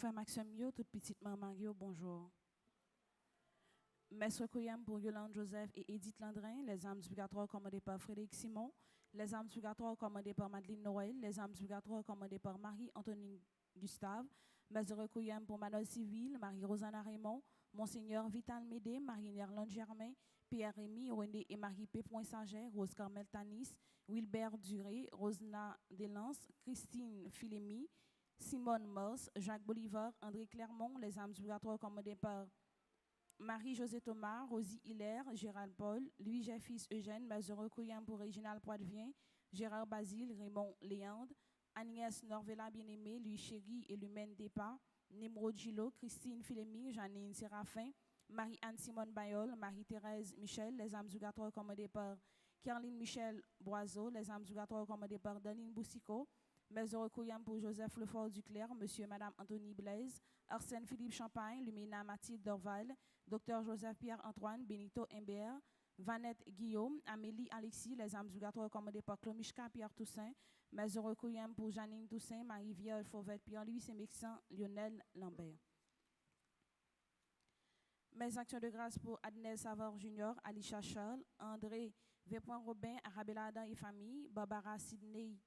Frère Maxime, toute petite maman, bonjour. Maître Koyam pour Yolande Joseph et Edith Landrin, les âmes purgatoires commandées par Frédéric Simon, les âmes purgatoires commandées par Madeleine Noël, les âmes purgatoires commandées par Marie-Antonine Gustave, Maître Koyam pour Manuel Civil, Marie-Rosanna Raymond, Monseigneur Vital Médé, Marie-Nerlande Germain, Pierre Rémy, René et Marie P. Sanger, Rose Carmel Tanis, Wilbert Duré, Rosna Delance, Christine Philémy, Simone Mors, Jacques Bolivar, André Clermont, les âmes purgatoires commandées par Marie-Josée Thomas, Rosie Hilaire, Gérald Paul, Louis Jeffis Eugène, Mazureux Coyam pour Réginald Poitvien, Gérard Basile, Raymond Léandre, Agnès Norvella Bien-Aimé, Louis Chéry et Lumène Despas, Nimrod Gillot, Christine Philémy, Janine Séraphin, Marie-Anne Simone Bayol, Marie-Thérèse Michel, les âmes purgatoires commandées par Caroline Michel Boiseau, les âmes purgatoires commandées par Danine Boussico, Mazureux Coyam pour Joseph Lefort Duclerc, Monsieur et Madame Anthony Blaise, Arsène Philippe Champagne, Lumina Mathilde Dorval, Dr Joseph Pierre-Antoine, Benito Imbert, Vanette Guillaume, Amélie Alexis, les âmes purgatoires commandées par Clomichka Pierre Toussaint, Mazureux Coyam pour Janine Toussaint, Marie-Vierge Fauvette, Pierre-Louis Sémexan, Lionel Lambert. Mes actions de grâce pour Adnel Savard Junior, Alicia Charles, André V. Robin, Arabella Adam et famille, Barbara Sidney,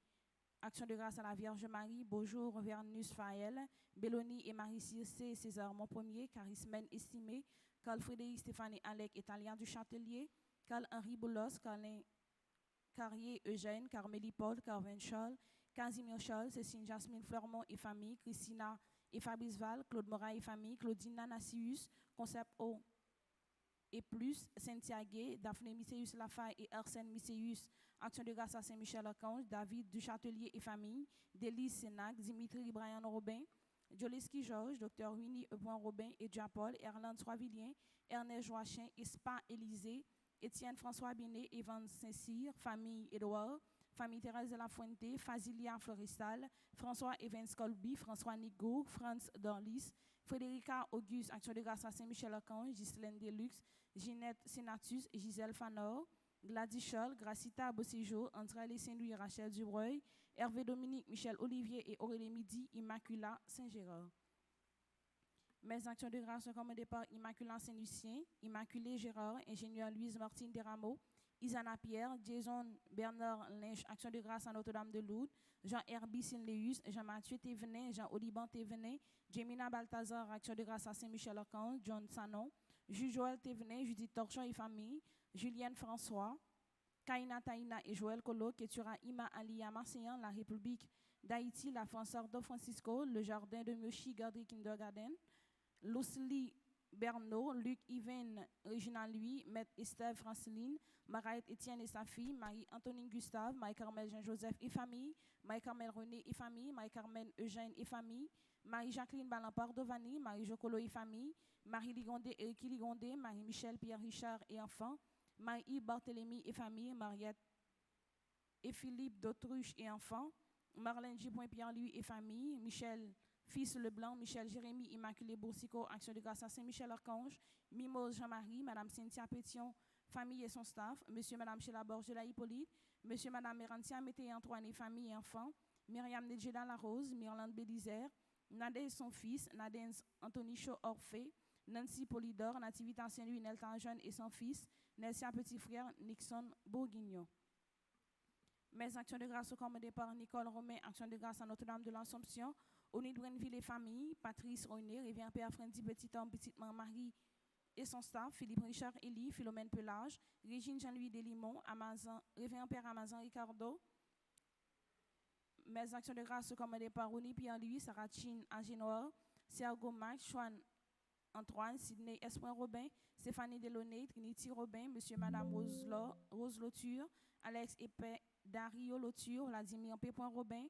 action de grâce à la Vierge Marie, Bonjour Vernus Faël, Belloni et Marie Circé, César Monpremier, Charismène Estimé, Carl Frédéric Stéphanie Alec, Italien du Châtelier, Carl Henri Boulos, Carlin Carrier Eugène, Carmélie Paul, Carvin Charles, Casimir Charles, Cécile Jasmine Fleurmont et famille, Christina et Fabrice Val, Claude Morin et famille, Claudine Nassius, Concept O et plus, Cynthia Gay, Daphné Misséus Lafaye et Arsène Misséus, Action de grâce à Saint-Michel-Archange, David Duchâtelier et famille, Délice Sénac, Dimitri Brian Robin, Joleski Georges, Dr Winnie Epoin Robin et Diapol, Erland Soivillien, Ernest Joachim, Espa Élysée, Étienne François Binet, Evan Saint-Cyr, famille Edouard, famille Thérèse de la Fuente, Fazilia Floristal, François Evans Colby, François Nigo, Franz Dorlis, Frédérica Auguste, Action de grâce à Saint-Michel-Archange, Ghislaine Deluxe, Ginette Sénatus et Gisèle Fanor, Gladys Scholl, Gracita Bosséjo, André Saint-Louis, Rachel Dubreuil, Hervé Dominique, Michel Olivier et Aurélie Midi, Immacula Saint-Gérard. Mes actions de grâce sont commandées par Immaculat Saint-Lucien, Immaculée Gérard, ingénieur Louise Martine Desrameaux, Isana Pierre, Jason Bernard Lynch, Action de grâce à Notre-Dame de Lourdes, Jean-Herbie Sinléus, Jean-Mathieu Thévenin, Jean-Oliban Thévenin, Jemina Balthazar, Action de grâce à Saint-Michel-Archange, John Sanon, Jules Joël Thévenin, Judith Torchon et famille, Julienne François, Kaina Taina et Joël Kolo, Ketura Ima Alia Marseillan, la République d'Haïti, la France Ordo Francisco, le Jardin de Myoshi, Gardry Kindergarten, Lucely Bernot, Luc Yvain, Réginald Louis, Maître Esther Franceline, Maraïette Étienne et sa fille, Marie-Antonine Gustave, Marie-Carmel Jean-Joseph et famille, Marie-Carmel René et famille, Marie-Carmel Eugène et famille, Marie-Jacqueline Balampard Dovani, Marie-Jocolo et famille, Marie-Ligondé et Ricky Ligondé, Marie-Michel Pierre Richard et enfants, Marie-Yves Barthélemy et famille, Mariette et Philippe d'Autruche et enfants, Marlène Gipoin Pierre-Louis et famille, Michel Fils Leblanc, Michel Jérémy Immaculé Boursicot, Action de grâce à Saint-Michel-Archange, Mimose Jean-Marie, Madame Cynthia Pétion, famille et son staff, Monsieur et Madame Sheila Borge de la Hippolyte, Monsieur et Madame Mérantia Mété Antoine et famille et enfants, Myriam Nedjeda Larose, Myrlande Bélizer, Nadège son fils, Nadège Anthony Chaud Orphée, Nancy Polydor, Nativita Saint-Louis, Nelton Jeune et son fils, Nelsia Petit Frère, Nixon Bourguignon. Mes actions de grâce commandées par Nicole Romain, actions de grâce à Notre-Dame de l'Assomption, Onidouenville et famille, Patrice Royné, Révérend Père Frendy Petit Homme, Petite Marie et son staff, Philippe Richard Elie, Philomène Pelage, Régine Jean-Louis Delimont, Amazon, Révérend Père Amazon Ricardo. Mes actions de grâce commandées par Rony Pierre-Louis, Sarah Chin, Agénoir, Sergo Max, Chouane Antoine, Sidney Espoin Robin, Stéphanie Delaunay, Trinity Robin, Monsieur et Madame Rose Loture, Alex Epé, Dario Loture, Vladimir P. Robin,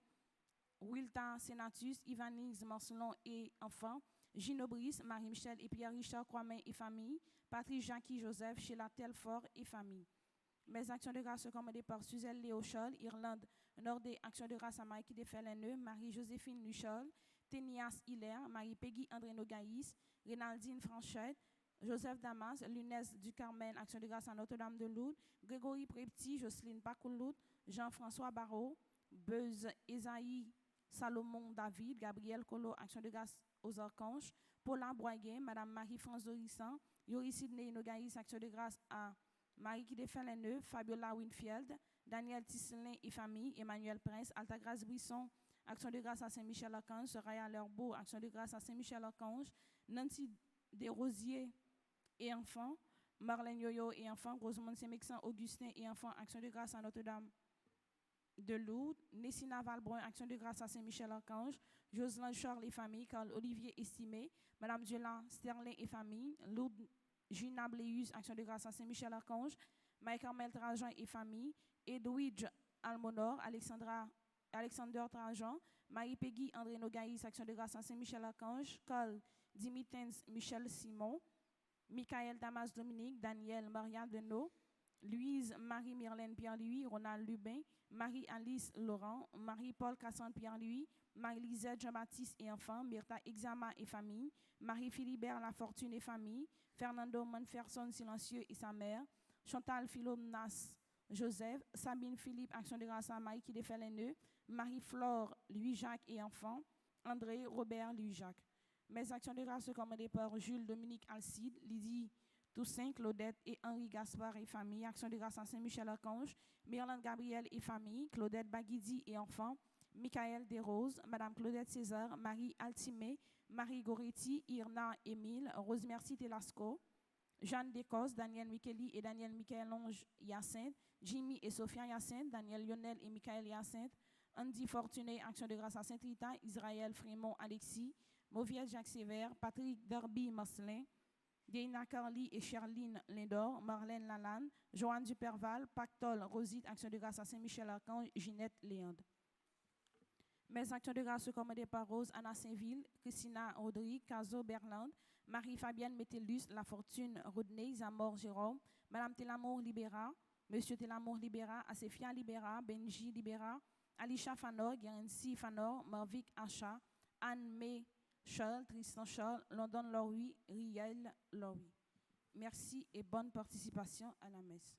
Wilta Senatus, Ivanise Marcelon et enfants, Gino Brice, Marie-Michel et Pierre-Richard Croimin et famille, Patrice Jackie Joseph, Sheila Telfort et famille. Mes actions de grâce commandées par Suzelle Léochol, Irlande, Nordé, actions de grâce à Marie Defellene, Marie-Joséphine Luchol, Ténias Hilaire, Marie-Peggy André Nogaïs, Rénaldine Franchette, Joseph Damas, Lunès du Carmen, action de grâce à Notre-Dame de Lourdes, Grégory Prepti, Jocelyne Pacouloud, Jean-François Barrault, Beuz Esaïe, Salomon David, Gabriel Colo, action de grâce aux archanges, Paulin Boiguet, Madame Marie-France Dorissan, Yori Sidney Nogaïs, action de grâce à Marie Kidefellene, Fabiola Winfield, Daniel Tisselin et famille, Emmanuel Prince, Altagrace Brisson, action de grâce à Saint-Michel-Archange, Soraya Lerbeau, action de grâce à Saint-Michel-Archange, Nancy Desrosiers et enfants, Marlène Yoyo et enfants, Rosemont Saint-Mexan, Augustin et enfants, action de grâce à Notre-Dame de Lourdes, Nessina Valbrun, action de grâce à Saint-Michel-Archange, Jocelyn Charles et famille, Carl Olivier Estimé, Madame Diola Sterling et famille, Lourdes Gina Bléus, action de grâce à Saint-Michel-Archange, Mike-Carmel Trajan et famille, Edwidge Almonor, Alexander Trajan, Marie-Peggy André Nogaïs, action de grâce à Saint-Michel-Archange, Carl Dimitens Michel Simon, Michael Damas Dominique, Daniel Maria Denot, Louise Marie-Myrlène Pierre-Louis, Ronald Lubin, Marie-Alice Laurent, Marie-Paul Cassandre Pierre-Louis, Marie-Lisette Jean-Baptiste et enfants, Myrta Exama et famille, Marie-Philibert Lafortune et famille, Fernando Monferson Silencieux et sa mère, Chantal Philomnas Joseph, Sabine Philippe, action de grâce à Marie qui défait les nœuds, Marie-Flore Louis-Jacques et enfants, André Robert Louis-Jacques. Mes actions de grâce commandées par Jules Dominique Alcide, Lydie Toussaint, Claudette et Henri Gaspard et famille, action de grâce à Saint-Michel-Archange, Myrlande Gabriel et famille, Claudette Baguidi et enfants, Michael Desroses, Madame Claudette César, Marie Altimé, Marie Goretti, Irna Émile, Rosemercie Telasco, Jeanne Descos, Daniel Micheli et Daniel Michel-Onge Hyacinthe, Jimmy et Sophia Hyacinthe, Daniel Lionel et Michael Hyacinthe, Andy Fortuné, action de grâce à Saint-Rita, Israël Frémont Alexis, Mauviette Jacques Sévère, Patrick Derby Marcelin, Dana Carly et Charline Lindor, Marlène Lalanne, Joanne Duperval, Pactol Rosite, action de grâce à Saint-Michel-Archange, Ginette Léandre. Mes actions de grâce commandées par Rose Anna Saint-Ville, Christina Audry, Caso Berland, Marie-Fabienne Métellus, La Fortune Rodney, Zamor Jérôme, Madame Télamour Libéra, Monsieur Télamour Libéra, Asefia Libéra, Benji Libéra, Alicia Fanor, Guérency Fanor, Marvic Acha, Anne-May Charles, Tristan Charles, London Laurie, Riel Laurie. Merci et bonne participation à la messe.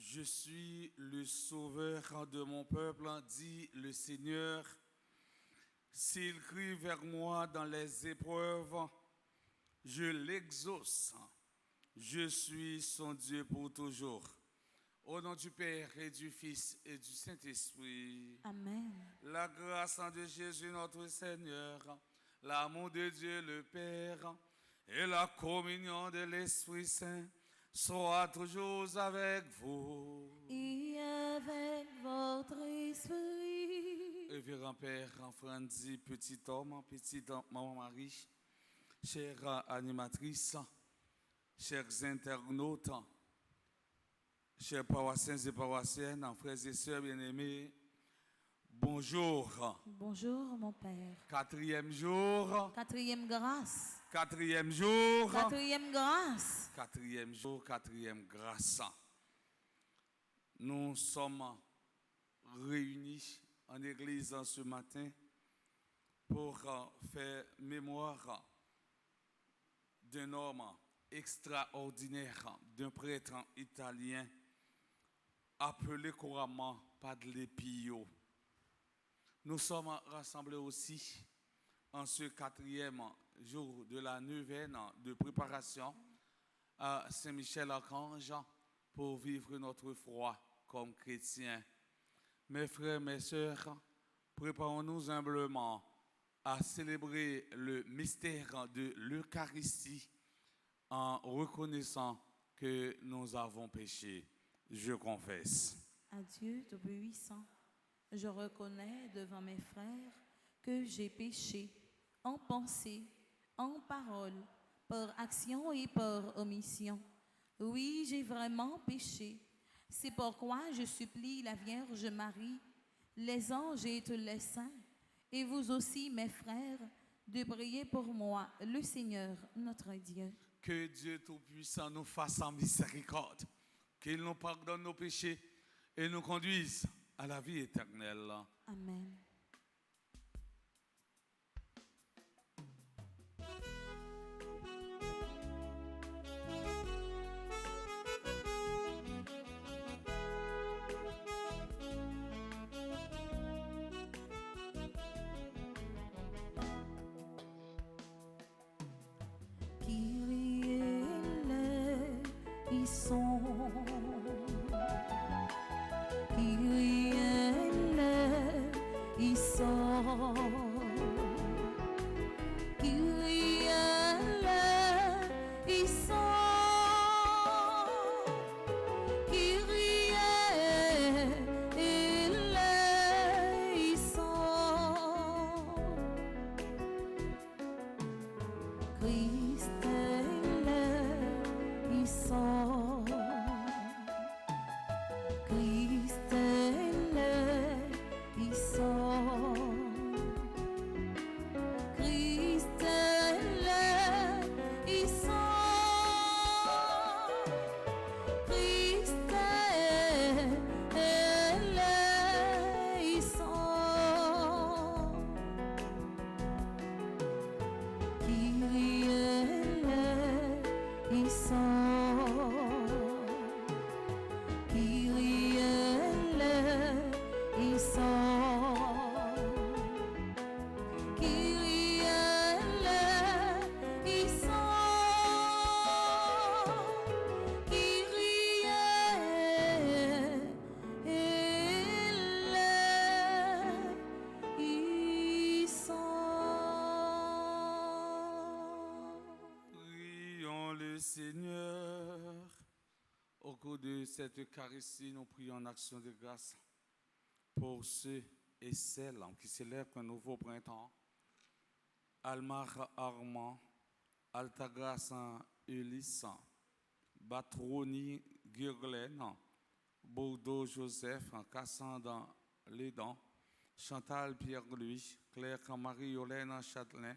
Je suis le sauveur de mon peuple, dit le Seigneur. S'il crie vers moi dans les épreuves, je l'exauce. Je suis son Dieu pour toujours. Au nom du Père et du Fils et du Saint-Esprit. Amen. La grâce de Jésus notre Seigneur, l'amour de Dieu le Père et la communion de l'Esprit Saint soit toujours avec vous. Et avec votre esprit. Révérend Père Franzi, petit homme, petite maman Marie, chère animatrice, chers internautes, chers paroissiens et paroissiennes, frères et sœurs bien-aimés, bonjour. Bonjour mon Père. Quatrième jour. Quatrième grâce. Quatrième jour. Quatrième grâce. Quatrième jour, quatrième grâce. Nous sommes réunis en église ce matin pour faire mémoire d'un homme extraordinaire, d'un prêtre italien appelé couramment Padre Pio. Nous sommes rassemblés aussi en ce quatrième jour de la neuvaine de préparation à Saint-Michel-Archange pour vivre notre foi comme chrétiens. Mes frères, mes sœurs, préparons-nous humblement à célébrer le mystère de l'Eucharistie en reconnaissant que nous avons péché. Je confesse. À Dieu Tout-Puissant, je reconnais devant mes frères que j'ai péché en pensée, en parole, par action et par omission. Oui, j'ai vraiment péché. C'est pourquoi je supplie la Vierge Marie, les anges et tous les saints, et vous aussi, mes frères, de prier pour moi, le Seigneur, notre Dieu. Que Dieu Tout-Puissant nous fasse en miséricorde, qu'il nous pardonne nos péchés et nous conduise à la vie éternelle. Amen. Kyrie eleison. Kyrie eleison. Kyrie eleison. Kyrie eleison. Christ eleison. Christ eleison. Christ eleison. Christ eleison. Kyrie eleison. Kyrie eleison. Kyrie eleison. Prions le Seigneur. Au cours de cette Eucharistie, nous prions en action de grâce pour ceux et celles qui célèbrent un nouveau printemps. Almar Armand, Altagrace Ulysse, Batroni Gurglen, Bordeaux Joseph, Cassandre Lédan, Chantal Pierre-Louis, Claire Marie-Yolaine Châtelain,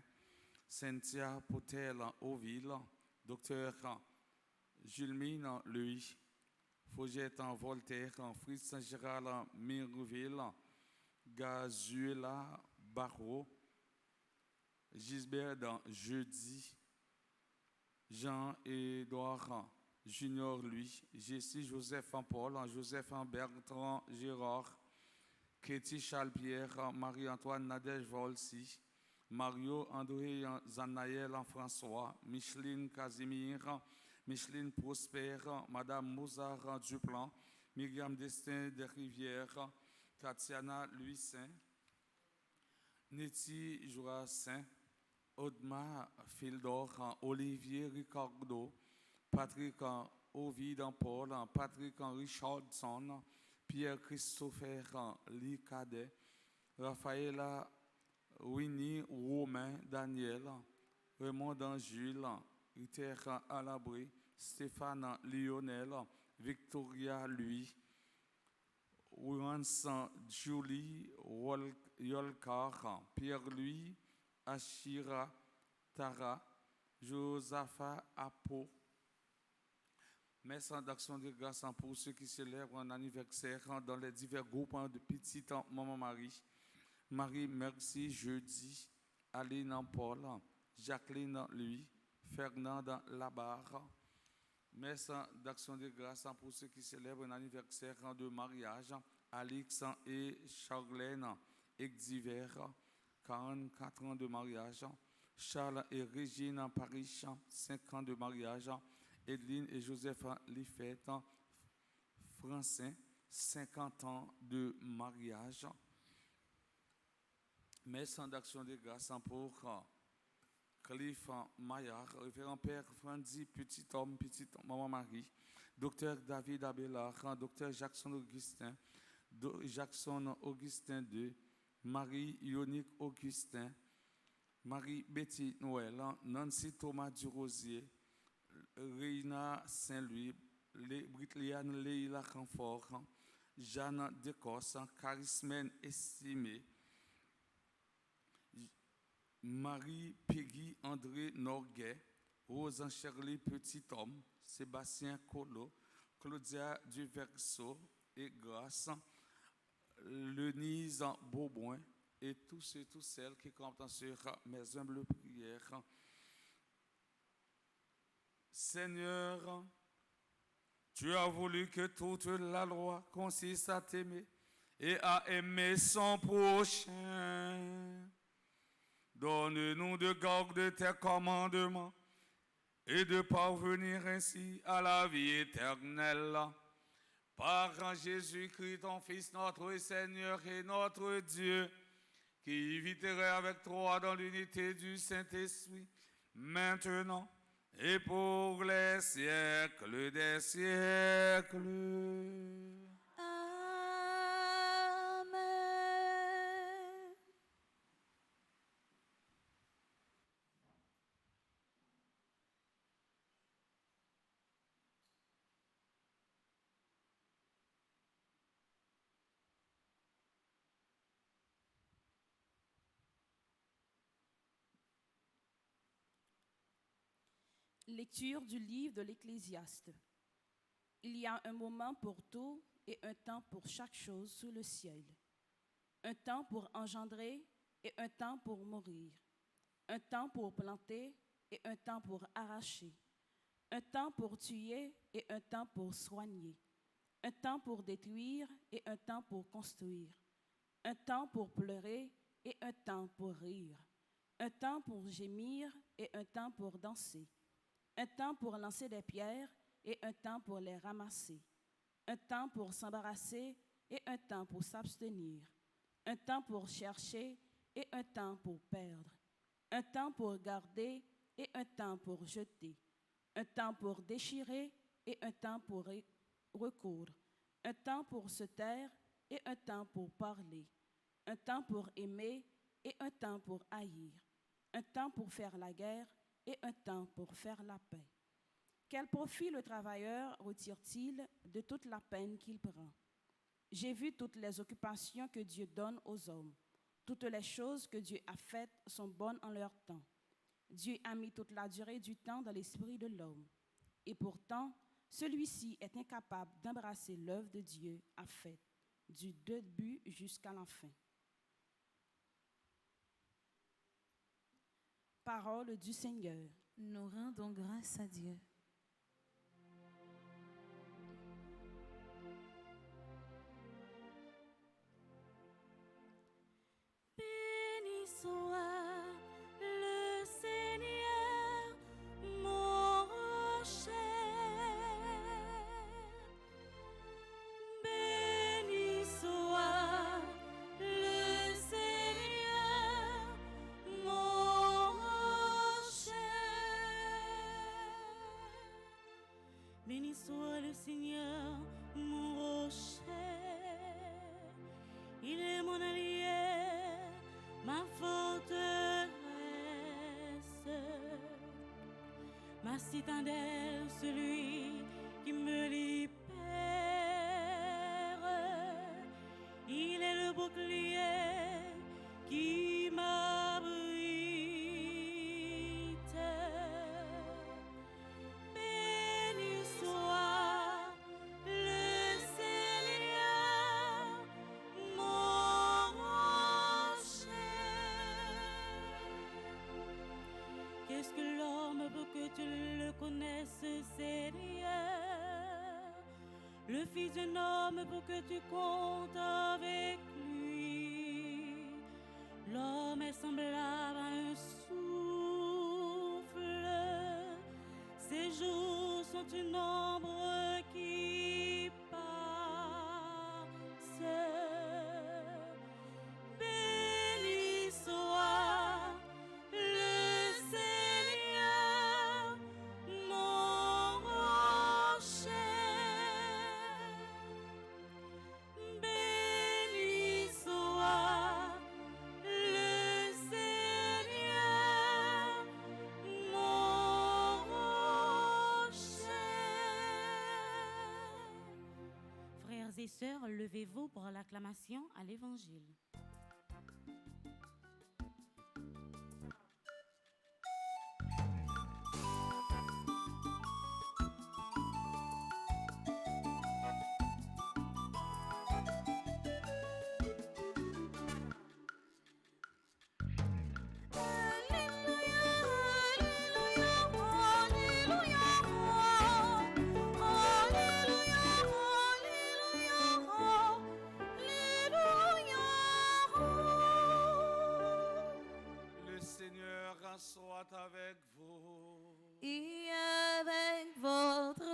Cynthia Potel Auville, Docteur Julmine Louis, Fougette Voltaire, Fritz Gérald Mirville, Gazuela Barreau, Gisbert Jeudi, Jean-Édouard Junior, lui, Jessie Joseph en Paul, Joseph en Bertrand Gérard, Katie Charles Pierre, Marie-Antoine Nadège Volsi, Mario André Zanaël en François, Micheline Casimir, Micheline Prosper, Madame Mozart Duplan, Myriam Destin des Rivières, Tatiana Louis Saint, Nettie Jourassin, Audma Fildor, Olivier Ricardo, Patrick Ovid Paul, Patrick Richardson, Pierre-Christopher Lee Cadet, Raphaëla Winnie Romain Daniel, Raymond Jules, Riter Alabri, Stéphane Lionel, Victoria Louis, Rance Julie Yolkar, Pierre-Louis Ashira Tara, Josaphat Apo. Merci d'action de grâce pour ceux qui célèbrent un anniversaire dans les divers groupes de petites Maman Marie. Marie, merci, jeudi. Aline Paul, Jacqueline Louis, Fernande Labarre. Merci d'action de grâce pour ceux qui célèbrent un anniversaire de mariage. Alix et Charlène Exhiver, 44 ans de mariage. Charles et Régine Paris, 5 ans de mariage. Edline et Joseph Liffet, français, 50 ans de mariage. Merci d'action de grâce pour Cliff Maillard, révérend père Frandy, petit homme, petite maman Marie, docteur David Abelard, docteur Jackson Augustin, Jackson Augustin II, Marie Ionique Augustin, Marie Betty Noël, Nancy Thomas Durosier, Reina Saint-Louis, Britliane Leila Canfort, Jeanne Descosses, Charismène Estimé, Marie Peggy André Norguet, Rose Shirley Petit Homme, Sébastien Colo, Claudia Duverso et Grâce, Lenise Beauboin et tous ceux et toutes celles qui comptent sur mes humbles prières. Seigneur, tu as voulu que toute la loi consiste à t'aimer et à aimer son prochain. Donne-nous de garder tes commandements et de parvenir ainsi à la vie éternelle. Par Jésus-Christ, ton Fils, notre Seigneur et notre Dieu, qui vivrait avec toi dans l'unité du Saint-Esprit, maintenant et pour les siècles des siècles. Amen. Lecture du livre de l'Ecclésiaste. Il y a un moment pour tout et un temps pour chaque chose sous le ciel. Un temps pour engendrer et un temps pour mourir. Un temps pour planter et un temps pour arracher. Un temps pour tuer et un temps pour soigner. Un temps pour détruire et un temps pour construire. Un temps pour pleurer et un temps pour rire. Un temps pour gémir et un temps pour danser. Un temps pour lancer des pierres et un temps pour les ramasser. Un temps pour s'embarrasser et un temps pour s'abstenir. Un temps pour chercher et un temps pour perdre. Un temps pour garder et un temps pour jeter. Un temps pour déchirer et un temps pour recoudre. Un temps pour se taire et un temps pour parler. Un temps pour aimer et un temps pour haïr. Un temps pour faire la guerre et un temps pour faire la paix. Quel profit le travailleur retire-t-il de toute la peine qu'il prend? J'ai vu toutes les occupations que Dieu donne aux hommes. Toutes les choses que Dieu a faites sont bonnes en leur temps. Dieu a mis toute la durée du temps dans l'esprit de l'homme. Et pourtant, celui-ci est incapable d'embrasser l'œuvre de Dieu a faite, du début jusqu'à la fin. Parole du Seigneur. Nous rendons grâce à Dieu. citadelle, celui qui me libère. Il est le bouclier qui m'abrite. Béni soit le Seigneur, mon rocher. Qu'est-ce que l'homme pour que tu le connaisses, Seigneur? Le Fils d'un homme pour que tu comptes avec lui. L'homme est semblable à un souffle. Ses jours sont une ombre qui passe. Béni soit le Seigneur, mon rocher. Béni soit le Seigneur, mon rocher. Frères et sœurs, levez-vous pour l'acclamation à l'Évangile. Le Seigneur soit avec vous. Et avec votre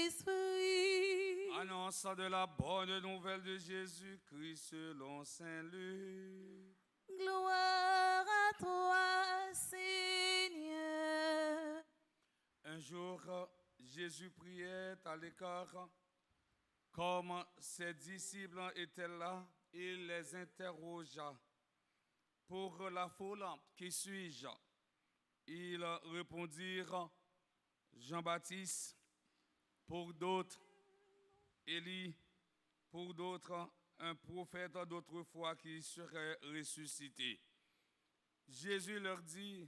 esprit. Annonce de la bonne nouvelle de Jésus-Christ selon Saint Luc. Gloire à toi, Seigneur. Un jour, Jésus priait à l'écart. Comme ses disciples étaient là, il les interrogea. Pour la foule, qui suis-je? Ils répondirent, Jean-Baptiste, pour d'autres, Élie, pour d'autres, un prophète d'autrefois qui serait ressuscité. Jésus leur dit,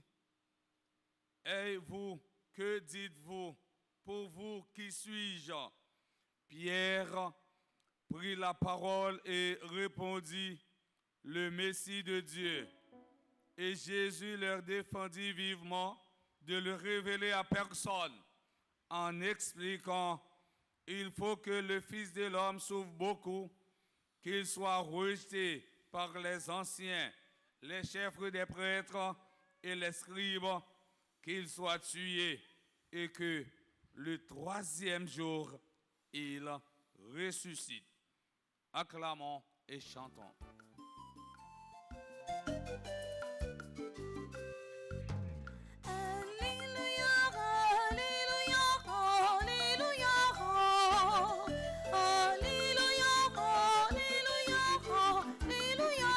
et vous, que dites-vous? Pour vous, qui suis-je? Pierre prit la parole et répondit, le Messie de Dieu. Et Jésus leur défendit vivement de le révéler à personne, en expliquant, il faut que le Fils de l'homme souffre beaucoup, qu'il soit rejeté par les anciens, les chefs des prêtres et les scribes, qu'il soit tué et que le troisième jour, il ressuscite. Acclamons et chantons. Alléluia, alléluia, alléluia, alléluia, alléluia, alléluia.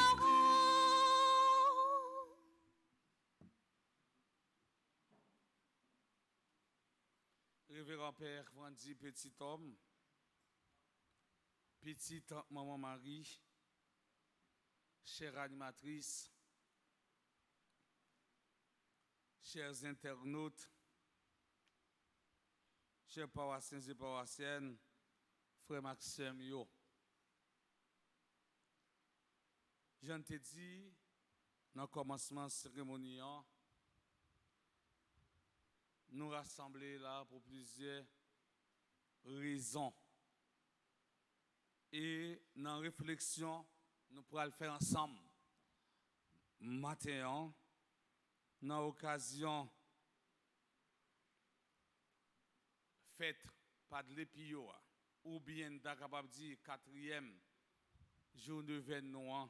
Révérend Père Vandy, petit homme, petite maman Marie, chère animatrice, chers internautes, chers paroissiens et paroissiennes, frère Maxime, yo. J'en te dit, dans le commencement de la cérémonie, nous rassembler là pour plusieurs raisons. Et dans la réflexion, nous pourrons le faire ensemble. Matin, dans l'occasion fête pas de l'épio, ou bien capable de dire quatrième jour de Vénois,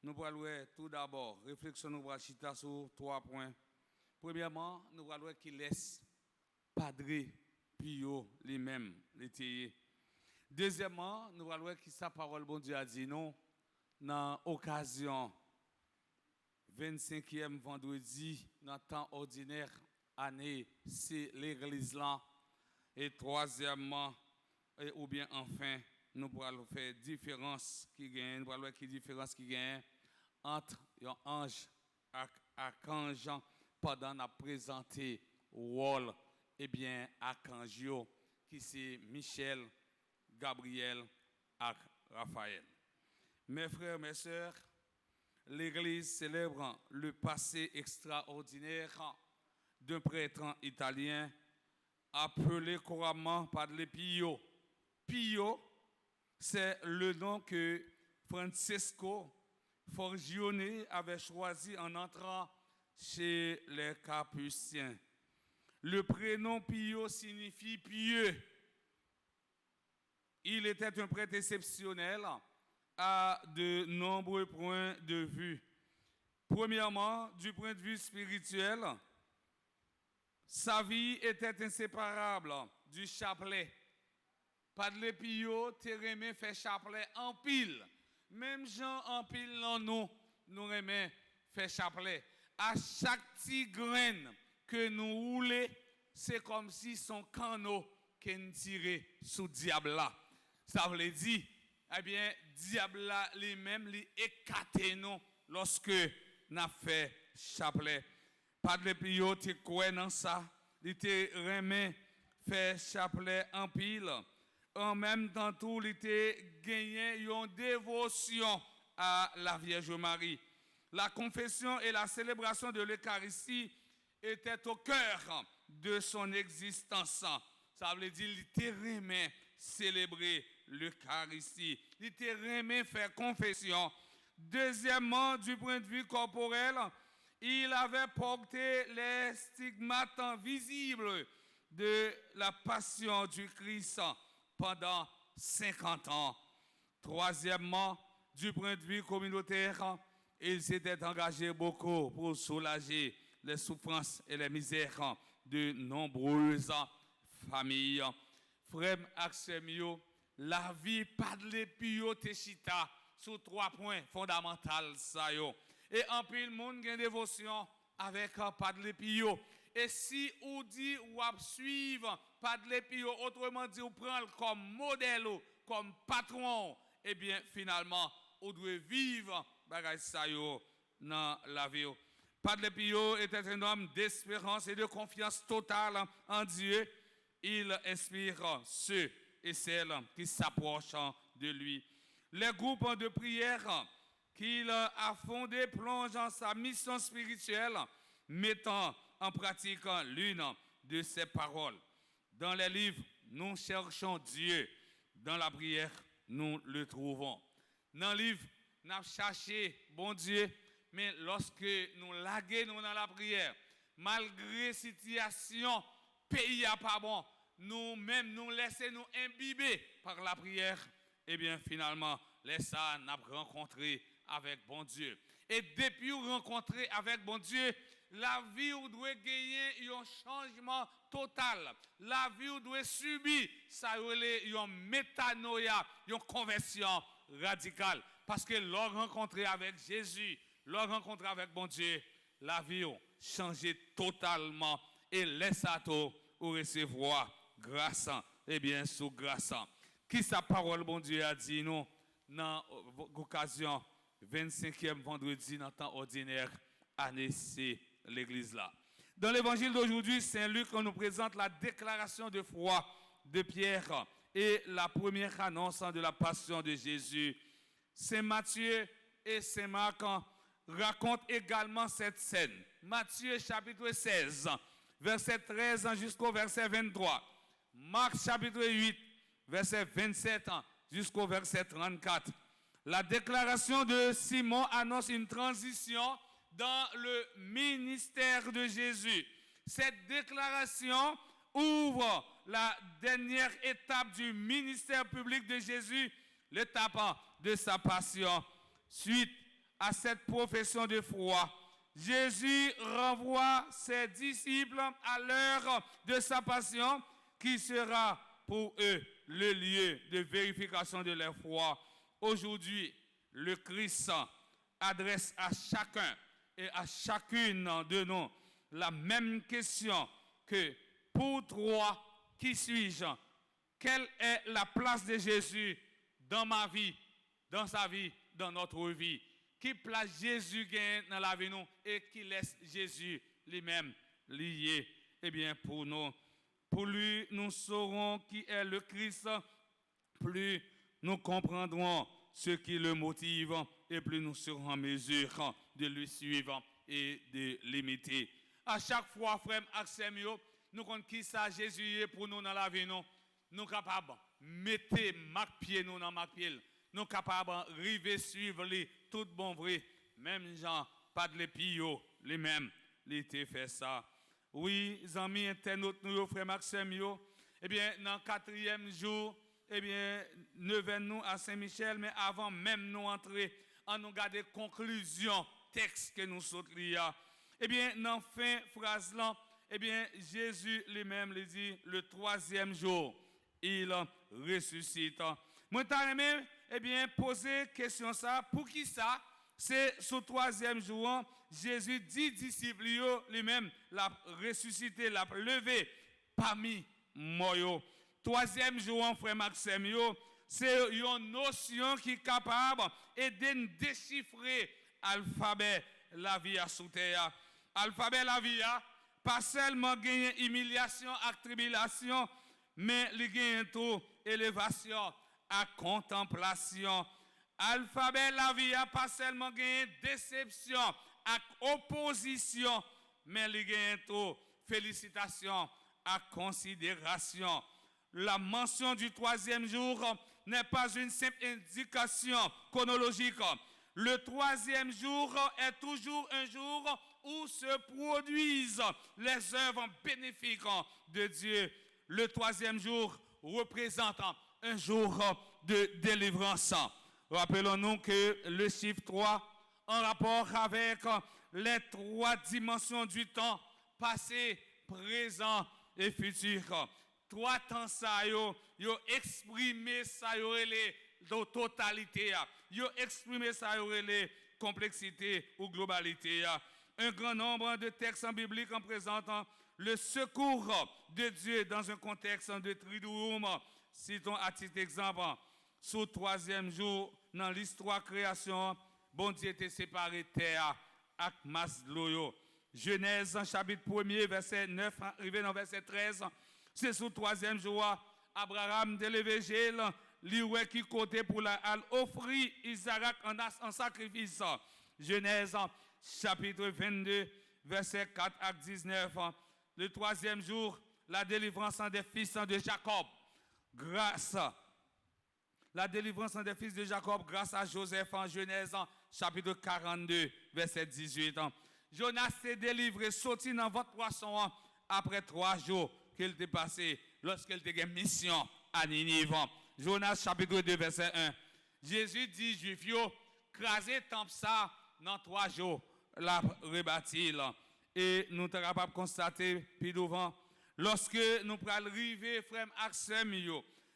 nous pourrons tout d'abord réflexion nous pourrons chita sur 3 points. Premièrement, nous allons voir qu'il laisse Padre Pio lui-même, l'été. Deuxièmement, nous allons voir qui sa parole, bon Dieu a dit non, dans l'occasion 25e vendredi, dans le temps ordinaire année, c'est l'église là. Et troisièmement, ou bien enfin, nous pourrons faire différence qui gagne, nous pourrons voir qui différence qui gagne entre un ange et archange pendant la présenté rôle et bien archange qui c'est Michel, Gabriel et Raphaël. Mes frères, mes sœurs, l'Église célèbre le passé extraordinaire d'un prêtre italien appelé couramment Padre Pio. Pio, c'est le nom que Francesco Forgione avait choisi en entrant chez les Capucins. Le prénom Pio signifie pieux. Il était un prêtre exceptionnel à de nombreux points de vue. Premièrement, du point de vue spirituel, sa vie était inséparable du chapelet. Padre Pio te fait chapelet en pile. Même Jean en pile nous remet fait chapelet. À chaque petite graine que nous roulons, c'est comme si son canot qu'on tirait sous diable là. Ça veut dire, eh bien, diable là lui-même lui écarté nous lorsque n'a fait chapelet. Padre Pio te croit dans ça, il te remet fait chapelet en pile. En même temps, tout il te gagné une dévotion à la Vierge Marie. La confession et la célébration de l'Eucharistie étaient au cœur de son existence. Ça veut dire qu'il te remet célébrer l'Eucharistie. Il te remet faire confession. Deuxièmement, du point de vue corporel, il avait porté les stigmates visibles de la passion du Christ pendant 50 ans. Troisièmement, du point de vue communautaire, il s'était engagé beaucoup pour soulager les souffrances et les misères de nombreuses familles. Frère Axemio, la vie Padre Pio Techita sur 3 points fondamentaux. Et en plus, le monde a une dévotion avec Padre Pio. Et si on dit ou suivre Padre Pio, autrement dit, on prend comme modèle, comme patron, eh bien, finalement, on doit vivre dans la vie. Padre Pio était un homme d'espérance et de confiance totale en Dieu. Il inspire ceux et celles qui s'approchent de lui. Les groupes de prière qu'il a fondés plongent dans sa mission spirituelle, mettant en pratique l'une de ses paroles. Dans les livres, nous cherchons Dieu. Dans la prière, nous le trouvons. Dans le livre, nous cherchons bon Dieu, mais lorsque nous laguons dans la prière, malgré la situation, le pays n'est pas bon, nous-mêmes nous laissons nous imbiber par la prière, et bien finalement, laissons nous rencontrer avec bon Dieu. Et depuis rencontrer avec bon Dieu, la vie doit gagner un changement total. La vie doit subir ça une métanoïa, une conversion radicale. Parce que leur rencontrer avec Jésus, leur rencontrer avec bon Dieu, la vie change totalement et laisse à tout ou recevoir grâce et bien sous grâce. Qui sa parole bon Dieu a dit nous dans l'occasion 25e vendredi dans le temps ordinaire année C l'église là. Dans l'évangile d'aujourd'hui, Saint Luc nous présente la déclaration de foi de Pierre et la première annonce de la passion de Jésus. Saint Matthieu et Saint Marc racontent également cette scène. Matthieu chapitre 16, verset 13 jusqu'au verset 23. Marc chapitre 8, verset 27 jusqu'au verset 34. La déclaration de Simon annonce une transition dans le ministère de Jésus. Cette déclaration ouvre la dernière étape du ministère public de Jésus, l'étape de sa passion. Suite à cette profession de foi, Jésus renvoie ses disciples à l'heure de sa passion, qui sera pour eux le lieu de vérification de leur foi. Aujourd'hui, le Christ adresse à chacun et à chacune de nous la même question que pour toi, qui suis-je? Quelle est la place de Jésus dans ma vie, dans sa vie, dans notre vie? Qui place Jésus gagne dans la vie nous et qui laisse Jésus lui-même lié? Eh bien, pour nous, pour lui, nous saurons qui est le Christ, plus nous comprendrons ce qui le motive et plus nous serons en mesure de lui suivre et de l'imiter. À chaque fois, frère Axem, nous comptons qui ça Jésus est pour nous dans la vie, nous sommes capables de mettre marque pied nous dans marque pied. Nous sommes capables de river suivre les tout bon vrai. Même gens, pas de l'épi, les mêmes, ils ont fait ça. Oui, amis internautes, nous, frère Maxime, eh bien, dans le 4e jour, eh bien, nous venons à Saint-Michel, mais avant même nous entrer, on nous garde conclusion, texte que nous sautons là. Eh bien, dans la fin phrase là, eh bien, Jésus lui-même le dit, le 3e jour, il ressuscite. Moi, t'as eh bien, poser question ça, pour qui ça? C'est ce 3e jour, Jésus dit disciples lui-même, l'a ressuscité, l'a levé parmi moi. 3e jour, frère Maxime, c'est une notion qui est capable de déchiffrer l'alphabet la vie à sous terre. Alphabet la vie, pas seulement gagner humiliation et tribulation, mais il gagne tout élévation à contemplation. Alphabet la vie a pas seulement gagné déception et opposition, mais il gagne tout félicitations à considération. La mention du 3e jour n'est pas une simple indication chronologique. Le 3e jour est toujours un jour où se produisent les œuvres bénéfiques de Dieu. Le 3e jour représente un jour de délivrance. Rappelons-nous que le chiffre 3, en rapport avec les 3 dimensions du temps, passé, présent et futur. 3 temps ça, yo exprimé ça, yo les totalité, yo exprimé ça, yo les complexité ou globalité. Un grand nombre de textes bibliques en présentant le secours de Dieu dans un contexte de triduum. Citons à titre d'exemple, sur le 3e jour, dans l'histoire création, bon Dieu était séparé terre avec masse de l'eau. Genèse, chapitre 1er, verset 9, arrivé dans verset 13. C'est sur le 3e jour, Abraham de l'évangile, lui qui côté pour offrir Isaac en sacrifice. Genèse, chapitre 22, verset 4 à 19. Le 3e jour, la délivrance des fils de Jacob. La délivrance des fils de Jacob grâce à Joseph en Genèse, chapitre 42, verset 18. Jonas s'est délivré, sorti dans votre poisson après 3 jours qu'il était passé lorsqu'il était en mission à Ninive. Jonas, chapitre 2, verset 1. Jésus dit, Juifs, crasez temple ça dans 3 jours, la rebâtir. Et nous sommes capables de constater, puis devant, lorsque nous prenons arriver, frère Axem,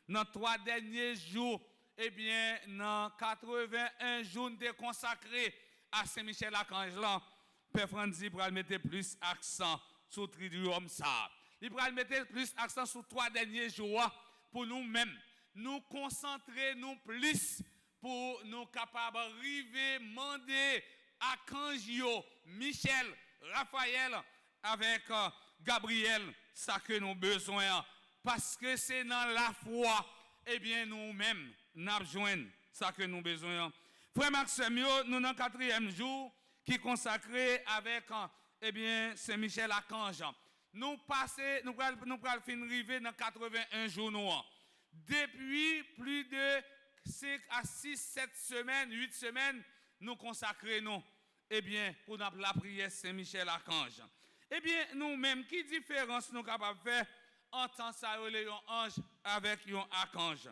dans 3 derniers jours, eh bien, dans 81 jours de consacrés à Saint-Michel-Archange, Père Franzi pour mettre plus accent sur le triduum ça. Il va mettre plus accent sur 3 derniers jours pour nous-mêmes. Nous concentrer nous plus pour nous capables d'arriver, demander à Kangio, Michel, Raphaël, avec Gabriel, ça que nous avons besoin. Parce que c'est dans la foi, eh bien nous-mêmes, nous avons besoin ça que nous avons besoin. Frère Maxime, nous dans le 4e jour qui est consacré avec eh bien Saint-Michel-Archange. Nous allons finir dans 81 jours. Depuis plus de 5 à 6, 7 semaines, 8 semaines, nous consacrons eh bien, pour la prière Saint-Michel-Archange. Eh bien, nous-mêmes, qui différence nous sommes capables de faire en tant que un ange avec un archange?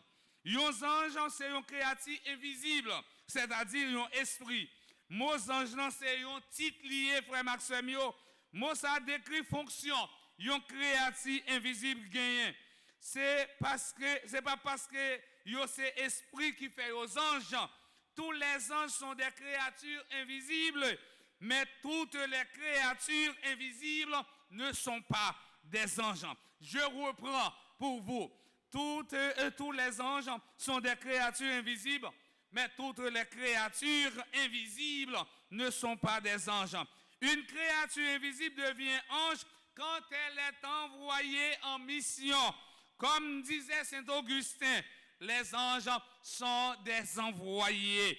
Un ange, c'est un créature invisible, c'est-à-dire un esprit. Mot ange, c'est un titre lié, frère Maxime. Mot ça décrit fonction, un créature invisible gagné. C'est pas parce que c'est esprit qui fait aux anges. Tous les anges sont des créatures invisibles mais toutes les créatures invisibles ne sont pas des anges. Je reprends pour vous. Tous les anges sont des créatures invisibles, mais toutes les créatures invisibles ne sont pas des anges. Une créature invisible devient ange quand elle est envoyée en mission. Comme disait Saint Augustin, les anges sont des envoyés.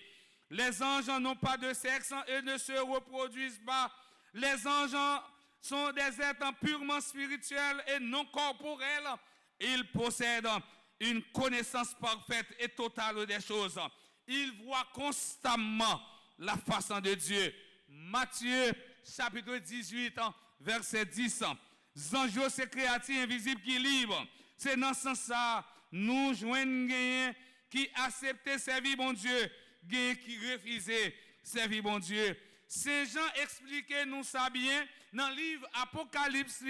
Les anges n'ont pas de sexe et ne se reproduisent pas. Les anges sont des êtres purement spirituels et non corporels. Ils possèdent une connaissance parfaite et totale des choses. Ils voient constamment la face de Dieu. Matthieu chapitre 18, verset 10. Anges, c'est créature invisible qui libre. C'est dans ce sens-là, nous joignons qui acceptent servir bon Dieu, qui refusent servir bon Dieu. Saint Jean expliquait nous ça bien dans le livre Apocalypse.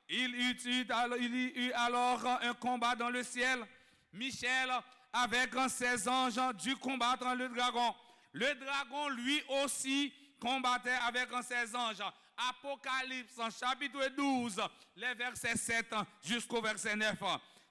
Il y eut alors un combat dans le ciel. Michel, avec ses anges, dut combattre le dragon. Le dragon, lui aussi, combattait avec ses anges. Apocalypse, chapitre 12, les versets 7 jusqu'au verset 9.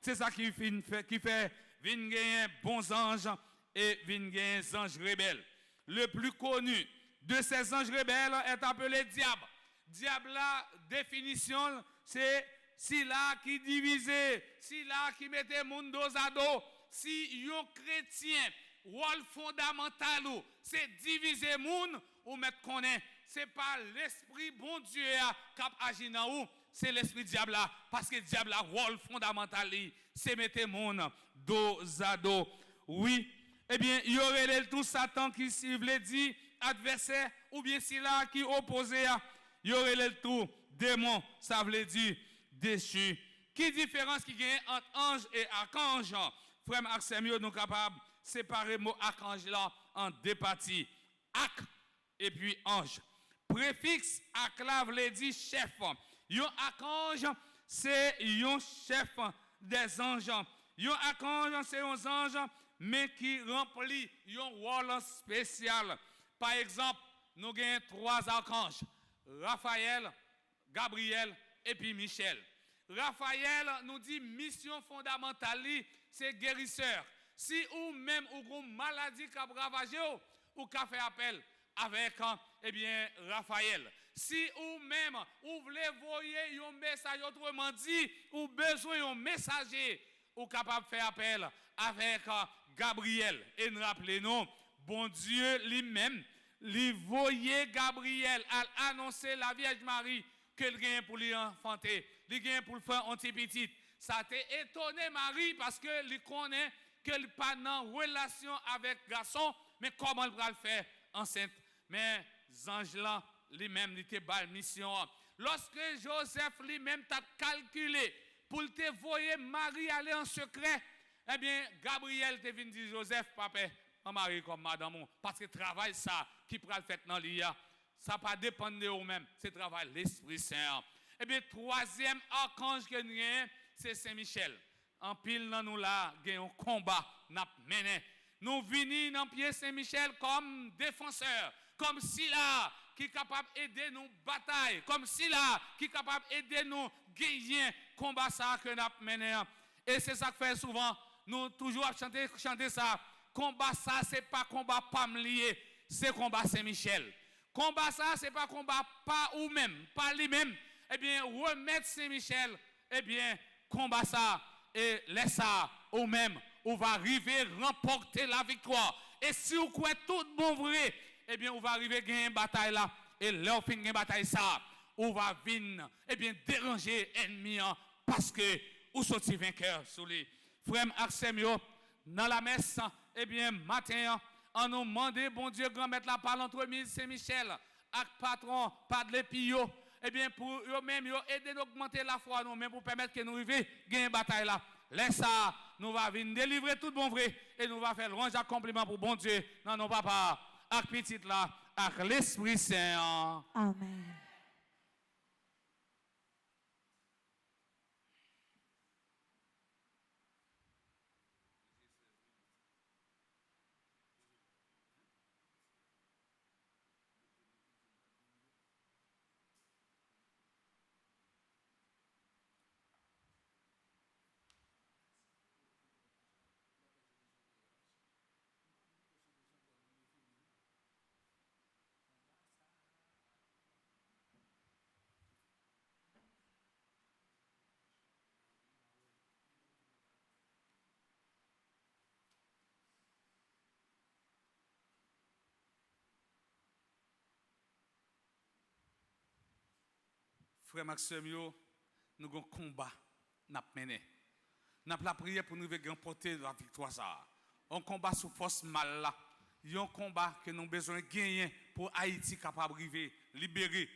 C'est ça qui fait venir bons anges et venir anges rebelles. Le plus connu de ces anges rebelles est appelé diable. Diable, la définition, c'est si là qui divisait, si là qui mettait monde dos à dos, si un chrétien, rôle fondamental, c'est diviser monde ou mettre connaît. C'est pas l'esprit bon Dieu qui agit dans vous, c'est l'esprit diable là. Parce que diable là, rôle fondamental, c'est mettre monde dos à dos. Oui, eh bien, il y aurait tout Satan qui voulait dire adversaire, ou bien si là qui opposé, il y aurait le tout démon, ça veut dire déchu. Quelle différence qui gagne entre ange et archange? Frère Axemio, nous sommes capables de séparer le mot archange là en deux parties. Arc et puis ange. Préfixe arc là veut dire chef. Un archange, c'est un chef des anges. Un archange, c'est un ange, mais qui remplit un rôle spécial. Par exemple, nous avons trois archanges. Raphaël, Gabriel et puis Michel. Raphaël nous dit mission fondamentale, c'est guérisseur. Si ou même ou une maladie qui a ravagé ou qui a fait appel avec eh bien Raphaël. Si ou même ou voulez voyer un message autrement dit ou besoin un messager ou capable de faire appel avec Gabriel. Et nous rappelons, bon Dieu lui-même lui voyait Gabriel à annoncer la Vierge Marie qu'elle gagne pour lui enfanter, il gagne pour le faire anti-petite. Ça t'a étonné Marie parce que lui connaît qu'elle pas en relation avec garçon, mais comment elle va le faire enceinte. Mais ange là lui-même il était bas mission. Lorsque Joseph lui-même t'a calculé pour te voyer Marie aller en secret, eh bien Gabriel te vient dire Joseph papa en mari comme madame, parce que travail ça qui pourra le faire dans l'IA, ça pas dépendre de vous-même, c'est travail l'Esprit Saint. Et bien troisième archange que nous avons, c'est Saint-Michel. En pile dans nous là, il y a un combat n'a mené. Nous venons dans pied Saint-Michel comme défenseur, comme Sila qui est capable d'aider nous bataille, comme Sila qui est capable d'aider nous gagner combat ça que nous mené. Et c'est ça que fait souvent nous toujours chanter ça. Combat ça, c'est pas combat pas lié, c'est combat Saint-Michel. Combat ça, c'est pas combat pas ou même, pas lui-même. Eh bien, remettre Saint-Michel, eh bien, combat ça et laisse ça ou même, on va arriver remporter la victoire. Et si vous croyez tout bon vrai, eh bien, on va arriver à gagner une bataille là. Et là, on finit une bataille ça, on va venir, eh bien, déranger l'ennemi parce que vous sortez vainqueur sur les frères Axemio dans la messe. Eh bien, matin, on nous demande, bon Dieu, grand-maître la parole entre Saint-Michel, avec patron, Padre Pio, eh bien, pour eux-mêmes, aider à augmenter la foi, nous-mêmes, pour permettre que nous arrivions à gagner une bataille là. Laisse ça, nous allons venir délivrer tout bon vrai, et nous allons faire le range accomplissement pour bon Dieu, dans nos papas, avec petit là, avec l'Esprit Saint. Amen. frère Maxime, nous avons un combat à mener. Nous avons la prière pour nous remporter la victoire. On combat sous force mal là. Il y a un combat que nous avons besoin de gagner pour Haïti capable de libérer,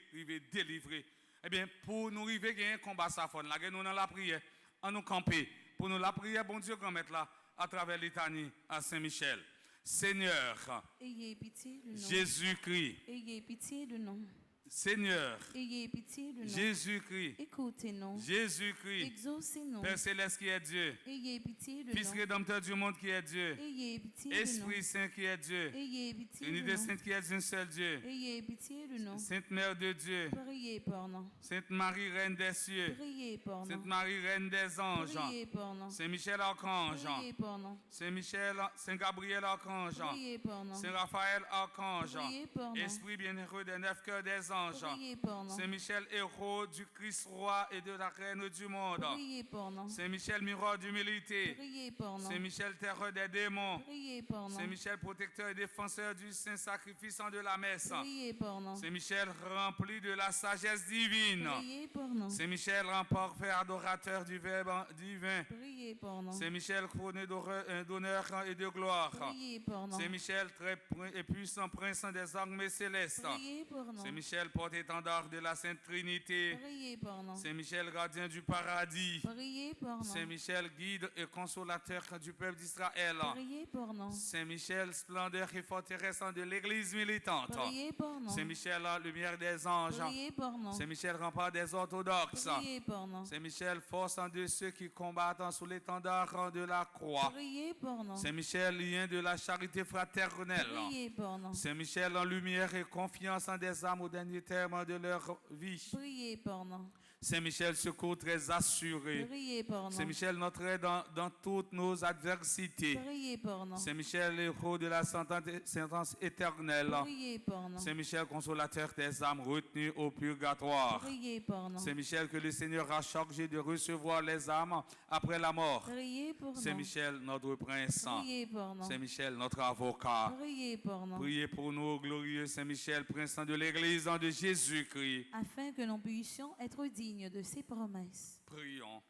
délivrer. Eh bien, pour nous arriver à gagner un combat, ça faut nous dans la prière, en nous camper. Pour nous la prière, bon Dieu, qu'on mette là à travers l'étanie à Saint-Michel. Seigneur, Ayez pitié de nous. Jésus-Christ, Ayez pitié de nous. Seigneur, Ayez pitié de nous. Jésus-Christ, Écoutez-nous. Jésus-Christ, Exaucez-nous. Père Céleste qui est Dieu, Ayez pitié de Fils nous. rédempteur du monde qui est Dieu, Ayez pitié de nous. Esprit Saint qui est Dieu, Ayez pitié de Unité nous. Sainte qui est un seul Dieu, Ayez pitié de nous. Sainte Mère de Dieu, Priez pour nous. Sainte Marie, Reine des cieux, Priez pour nous. Sainte Marie, Reine des anges, Priez pour nous. Saint Michel Archange, Priez pour nous. Saint Michel, Saint Gabriel Archange, Priez pour nous. Saint Raphaël Archange, Priez pour nous. Esprit bienheureux des 9 cœurs des anges, Priez pour nous. Saint Michel, héros du Christ roi et de la reine du monde, Priez pour nous. Saint Michel, miroir d'humilité, Priez pour nous. Saint Michel, terreur des démons, Priez pour nous. Saint Michel, protecteur et défenseur du saint sacrifice de la messe, Priez pour nous. Saint Michel, rempli de la sagesse divine, Priez pour nous. Saint Michel, parfait adorateur du Verbe divin, Priez pour nous. Saint Michel, couronné d'honneur et de gloire, Priez pour nous. Saint Michel, très et puissant prince des armées célestes, Priez pour nous. Saint Michel, porte-étendard de la Sainte Trinité, Priez pour nous. Saint Michel, gardien du paradis, Priez pour nous. Saint Michel, guide et consolateur du peuple d'Israël, Priez pour nous. Saint Michel, splendeur et forteresse de l'Église militante, Priez pour nous. Saint Michel, lumière des anges, Priez pour nous. Saint Michel, rempart des orthodoxes, Priez pour nous. Saint Michel, force de ceux qui combattent sous l'étendard de la croix, Priez pour nous. Saint Michel, lien de la charité fraternelle, Priez pour nous. Saint Michel, en lumière et confiance en des âmes au dernier terme de leur vie, Priez pour nous. Saint Michel, secours très assuré, Priez pour Saint nous. Michel, notre aide dans toutes nos adversités, Priez pour nous. Saint Michel, héros de la sentence éternelle, Priez pour nous. Saint Michel, consolateur des âmes retenues au purgatoire, Priez pour nous. Saint Michel, que le Seigneur a chargé de recevoir les âmes après la mort, Priez pour Saint nous. Michel, notre prince, Priez pour nous. Saint Michel, notre avocat, Priez pour nous. priez pour nous, glorieux Saint Michel, prince de l'Église de Jésus-Christ. Afin que nous puissions être dignes de ses promesses. Prions.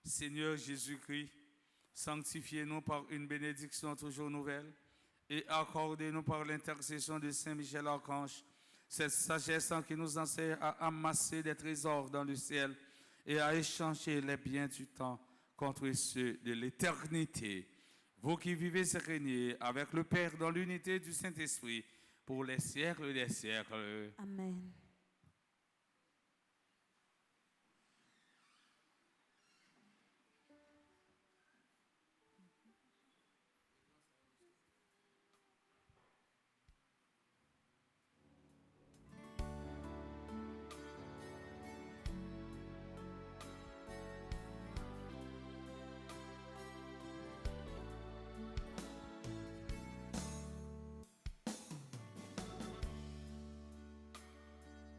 Seigneur Jésus-Christ, sanctifiez-nous par une bénédiction toujours nouvelle et accordez-nous par l'intercession de Saint Michel Archange cette sagesse qui nous enseigne à amasser des trésors dans le ciel et à échanger les biens du temps contre ceux de l'éternité. Vous qui vivez et régnez avec le Père dans l'unité du Saint-Esprit pour les siècles des siècles. Amen.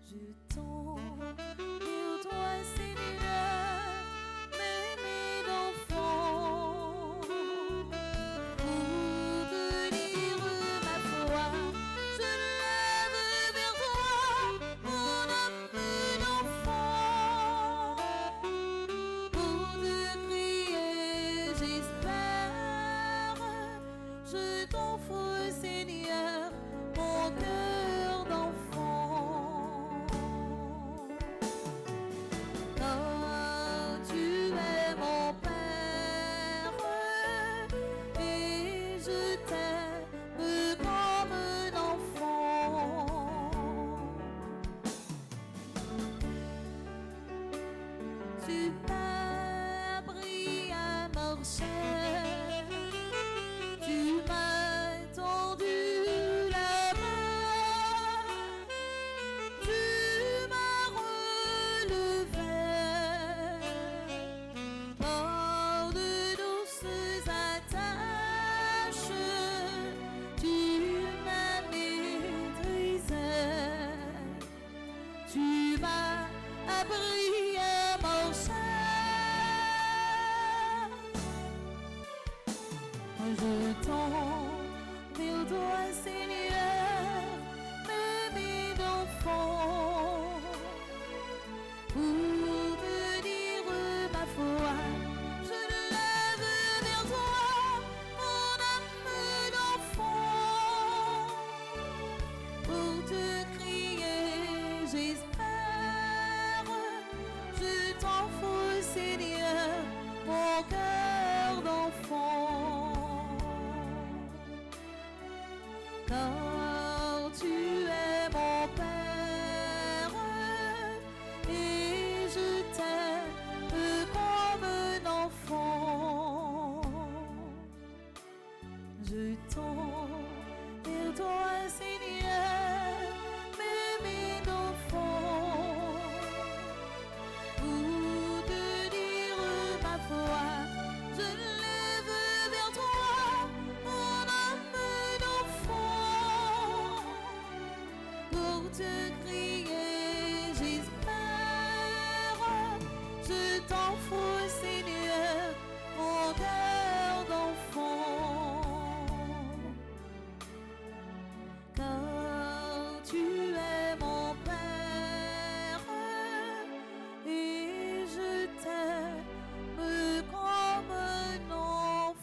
Je tombe sur toi, Seigneur, m'aimer d'enfant. Pour te dire ma foi, je lève vers toi mon âme d'enfant. Pour te crier, j'espère, je t'offre, Seigneur, mon cœur d'enfant. Car tu es mon Père et je t'aime comme un enfant. Tu m'as appris à marcher, tu m'as tendu la main, tu m'as relevé par de douces attaches, tu m'as maîtrisé, tu m'as appris à marcher. Je tombe vers toi, Seigneur, m'aimer d'enfant. Pour je tends vers toi, Seigneur, mes mains d'enfant, pour te dire ma foi, je lève vers toi mon âme d'enfant, pour te crier, j'espère, je t'offre, Seigneur, mon cœur d'enfant, car tu es mon Père et je t'aime comme un enfant.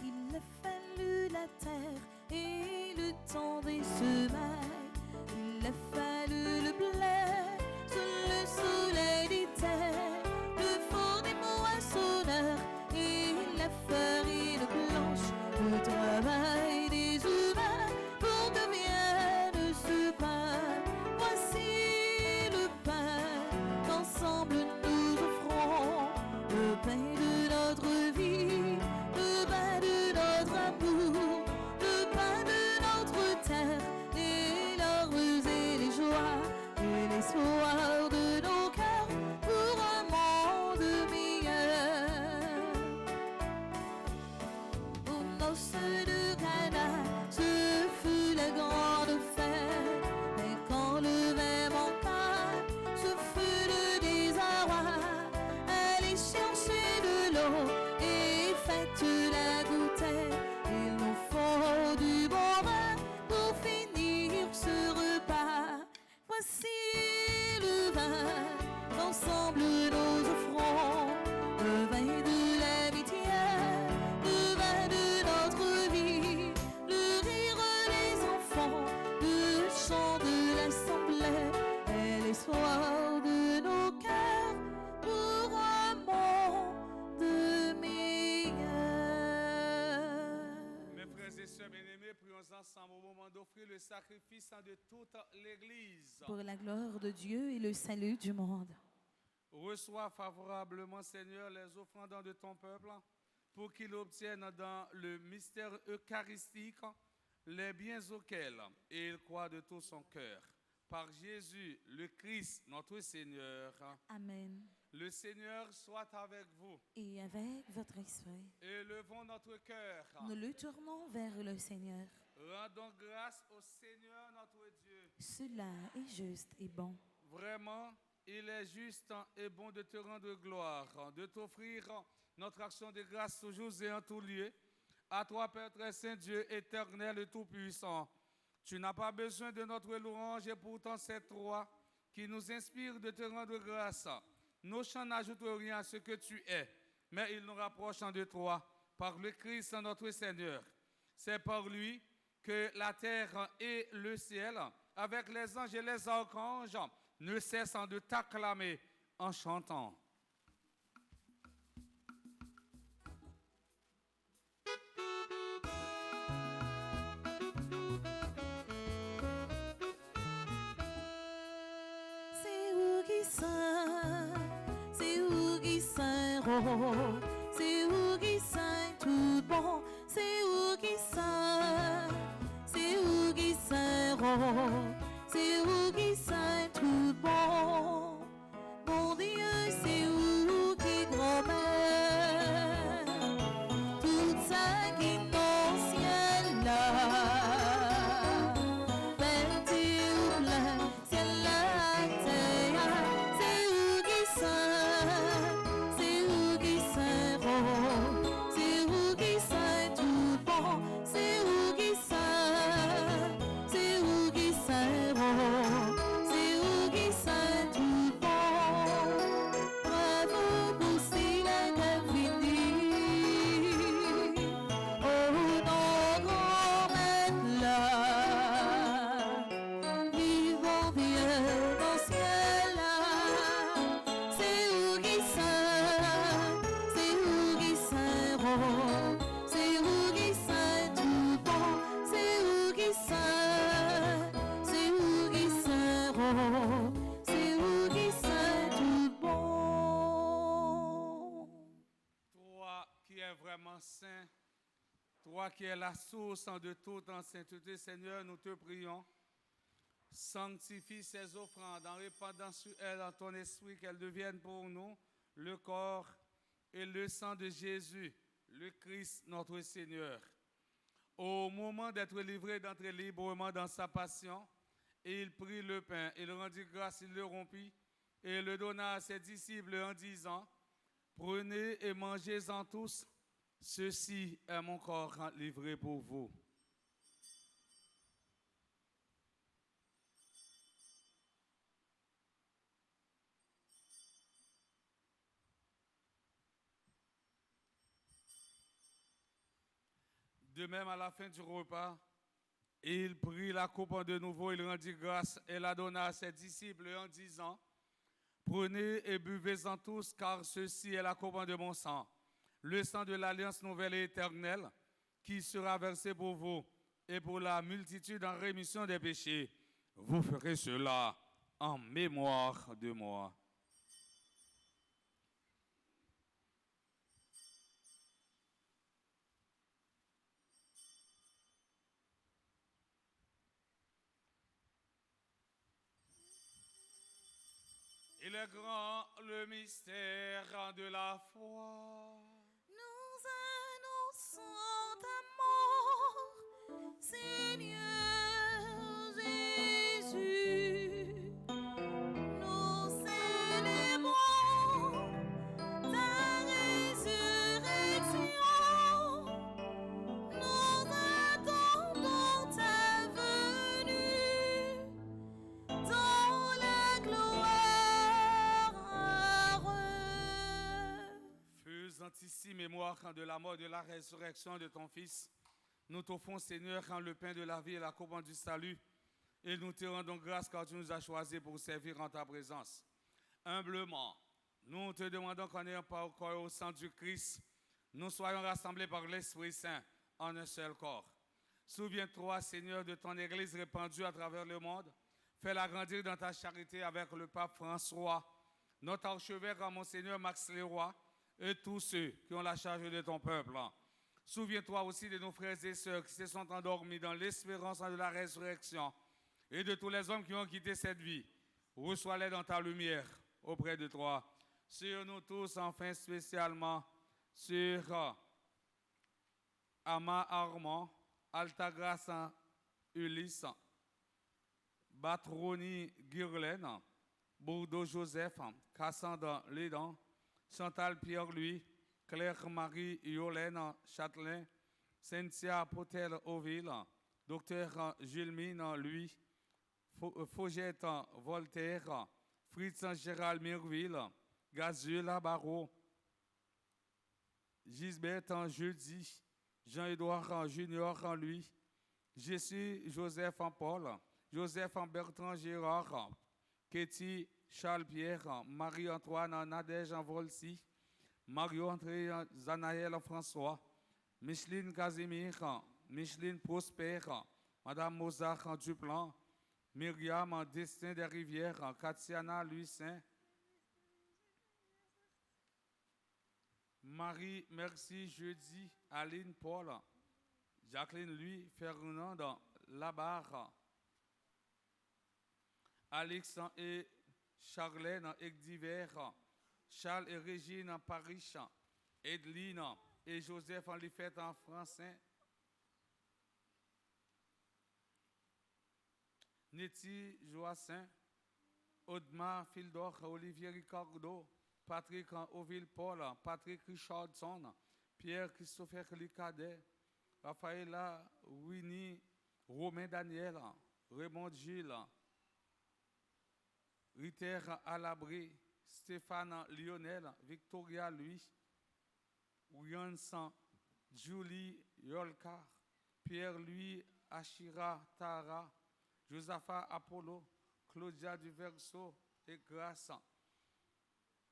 Il a fallu la terre et le temps des semailles. Il a fallu le blé sous le soleil d'été, le four des moissonneurs et la farine blanche, le travail des humains pour que vienne ce pain. Voici le pain qu'ensemble nous offrons, le pain de notre vie, le pain de notre amour, le pain de notre terre, les larmes et les joies et l'espoir de nos cœurs pour un monde meilleur. Aux noces de Cana, ce fut la grande fête, mais quand le vin manqua, ce fut le désarroi. Allez chercher de l'eau et faites-la goûter. Il nous faut du bon vin pour finir ce repas. Voici le vin qu'ensemble nous offrons, le vin de l'amitié, le vin de notre vie, le rire des enfants, le chant de l'assemblée et l'espoir de nos cœurs pour un monde meilleur. Mes frères et sœurs bien-aimés, prions ensemble au moment d'offrir le sacrifice de toute l'Église. Pour la gloire de Dieu et le salut du monde. Reçois favorablement, Seigneur, les offrandes de ton peuple pour qu'il obtienne dans le mystère eucharistique les biens auxquels il croit de tout son cœur. Par Jésus, le Christ, notre Seigneur. Amen. Le Seigneur soit avec vous. Et avec votre esprit, Élevons notre cœur. nous le tournons vers le Seigneur. Rendons grâce au Seigneur notre Dieu. Cela est juste et bon. Vraiment, il est juste et bon de te rendre gloire, de t'offrir notre action de grâce toujours et en tout lieu. À toi, Père très saint, Dieu éternel et tout-puissant. Tu n'as pas besoin de notre louange et pourtant c'est toi qui nous inspire de te rendre grâce. Nos chants n'ajoutent rien à ce que tu es, mais ils nous rapprochent de toi par le Christ notre Seigneur. C'est par lui que la terre et le ciel, avec les anges et les archanges, ne cessent de t'acclamer en chantant. C'est vous qui saint, c'est vous qui saint, oh, c'est vous qui saint tout bon, c'est vous qui saint, c'est vous qui saint, oh, c'est vous qui saint tout bon. Mon Dieu, c'est vous qui grand-mère, tout ça qui dans le ciel là. C'est vous qui saint, vraiment saint, toi qui es la source de toute en sainteté, Seigneur, nous te prions. Sanctifie ces offrandes en répandant sur elles en ton esprit qu'elles deviennent pour nous le corps et le sang de Jésus, le Christ notre Seigneur. Au moment d'être livré, d'entrer librement dans sa passion, il prit le pain, il rendit grâce, il le rompit et le donna à ses disciples en disant, prenez et mangez-en tous, ceci est mon corps livré pour vous. De même, à la fin du repas, il prit la coupe de nouveau, il rendit grâce et la donna à ses disciples en disant, prenez et buvez-en tous, car ceci est la coupe de mon sang, le sang de l'alliance nouvelle et éternelle, qui sera versé pour vous et pour la multitude en rémission des péchés. Vous ferez cela en mémoire de moi. Il est grand le mystère de la foi. Nous annonçons ta mort, Seigneur Jésus. Nous célébrons ta résurrection. Nous attendons ta venue dans la gloire. Faisant ici mémoire de la mort et de la résurrection de ton Fils, nous t'offrons, Seigneur, le pain de la vie et la coupe du salut, et nous te rendons grâce car tu nous as choisis pour servir en ta présence. Humblement, nous te demandons qu'en ayant par corps au sang du Christ, nous soyons rassemblés par l'Esprit Saint en un seul corps. Souviens-toi, Seigneur, de ton Église répandue à travers le monde. Fais-la grandir dans ta charité avec le pape François, notre archevêque, Monseigneur Max Leroy, et tous ceux qui ont la charge de ton peuple. Souviens-toi aussi de nos frères et sœurs qui se sont endormis dans l'espérance de la résurrection et de tous les hommes qui ont quitté cette vie. Reçois-les dans ta lumière auprès de toi. Sur nous tous, enfin spécialement sur Ama Armand, Altagrace Ulysse, Batroni Guirlaine, Bourdeau Joseph, Cassandre Lédan, Chantal Pierre-Louis, Claire-Marie Yolène Châtelain, Cynthia Potel-Oville, Docteur Gilmine Louis, Faugette Voltaire, Fritz Gérald Mirville, Gazula Barrault, Gisbert Jeudi, Jean-Édouard Junior Louis, Jessie Joseph Paul, Joseph Bertrand Gérard, Ketty Charles Pierre, Marie-Antoine Nadège Volsi, Mario-André Zanaël François, Micheline Casimir, Micheline Prosper, Madame Mozart Duplan, Myriam Destin des Rivières, Katiana Louis-Saint, Marie Merci Jeudi, Aline Paul, Jacqueline Louis, Fernand Labarre, Alex et Charlène Egdiver, Charles et Régine Paris, Edeline et Joseph Enlifette en français, Nettie Joassin, Audemars Fildor, Olivier Ricardo, Patrick Oville Paul, Patrick Richardson, Pierre-Christopher Licadet, Raphaëla Winnie, Romain Daniel, Raymond Gilles, Riter Alabri, Stéphane Lionel, Victoria Louis, Williamson, Julie Yolkar, Pierre-Louis Achira Tara, Josapha Apollo, Claudia Duverso et Grace,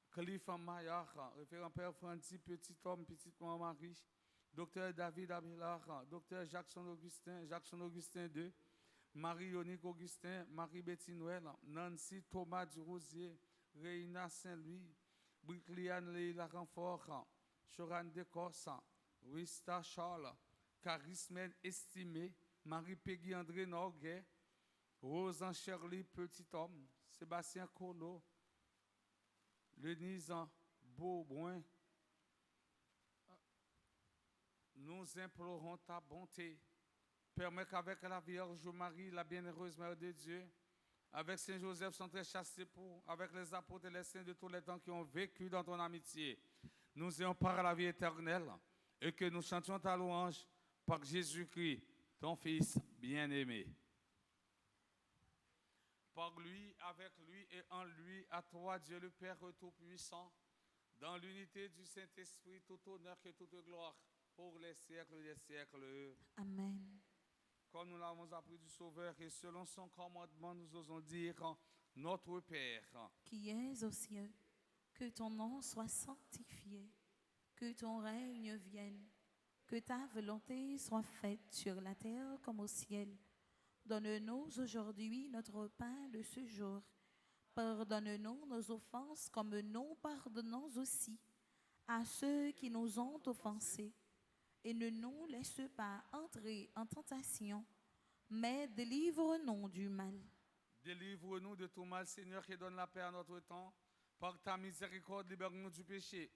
Cliff Maillard, référent Père Franti, petit homme, petite maman Marie, Docteur David Abelard, Docteur Jackson Augustin II, Marie-Yonique Augustin, Marie-Betty Noël, Nancy Thomas Durosier, Reina Saint-Louis, Bricliane Leila Renfort, Choran Descos, Wista Charles, Charisme estimé, Marie Peggy André Norguet, Rose Shirley Petit Homme, Sébastien Colo, Lenise Beaubrun. Nous implorons ta bonté. Permets qu'avec la Vierge Marie, la bienheureuse Mère de Dieu, avec Saint Joseph, son très chaste époux, avec les apôtres et les saints de tous les temps qui ont vécu dans ton amitié, nous ayons part à la vie éternelle et que nous chantions ta louange par Jésus-Christ, ton Fils bien-aimé. Par lui, avec lui et en lui, à toi, Dieu le Père Tout-Puissant, dans l'unité du Saint-Esprit, tout honneur et toute gloire pour les siècles des siècles. Amen. Comme nous l'avons appris du Sauveur et selon son commandement, nous osons dire notre Père, Qui es aux cieux, que ton nom soit sanctifié, que ton règne vienne, que ta volonté soit faite sur la terre comme au ciel. Donne-nous aujourd'hui notre pain de ce jour. Pardonne-nous nos offenses comme nous pardonnons aussi à ceux qui nous ont offensés. Et ne nous laisse pas entrer en tentation, mais délivre-nous du mal. délivre-nous de tout mal, Seigneur, et donne la paix à notre temps. Par ta miséricorde, libère-nous du péché.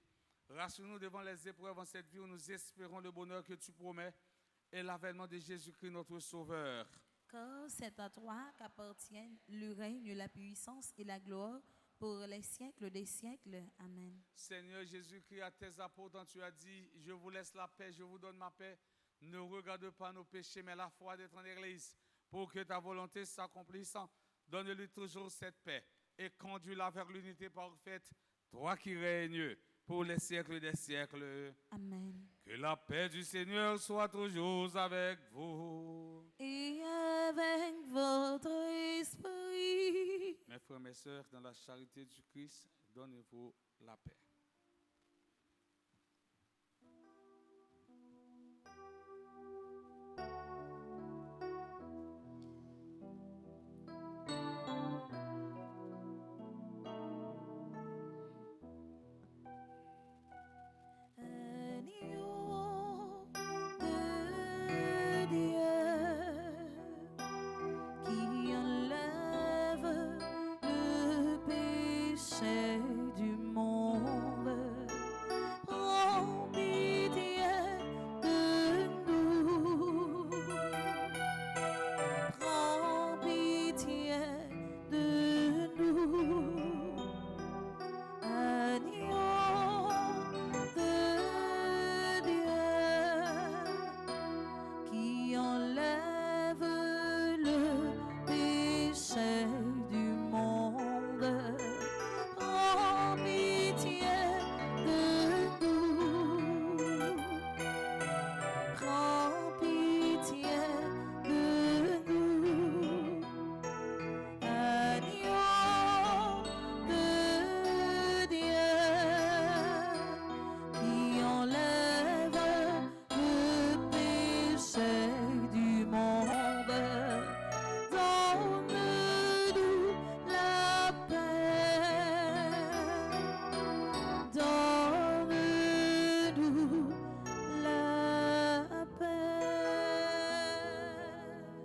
Rassure-nous devant les épreuves en cette vie où nous espérons le bonheur que tu promets et l'avènement de Jésus-Christ, notre Sauveur. Car c'est à toi qu'appartiennent le règne, la puissance et la gloire pour les siècles des siècles. Amen. Seigneur Jésus-Christ, à tes apôtres, tu as dit, je vous laisse la paix, je vous donne ma paix. Ne regarde pas nos péchés, mais la foi d'être en Église, pour que ta volonté s'accomplisse. Donne-lui toujours cette paix et conduis-la vers l'unité parfaite, toi qui règnes pour les siècles des siècles. Amen. Que la paix du Seigneur soit toujours avec vous. Et avec votre esprit. Mes frères, mes sœurs, dans la charité du Christ, donnez-vous la paix. Agneau de Dieu qui enlève le péché du monde, prends pitié de nous, prends pitié de nous, agneau de Dieu qui enlève le péché du monde, prends pitié de nous, prends pitié de nous, agneau de Dieu qui enlève le péché du monde, donne-nous la paix, donne-nous la paix.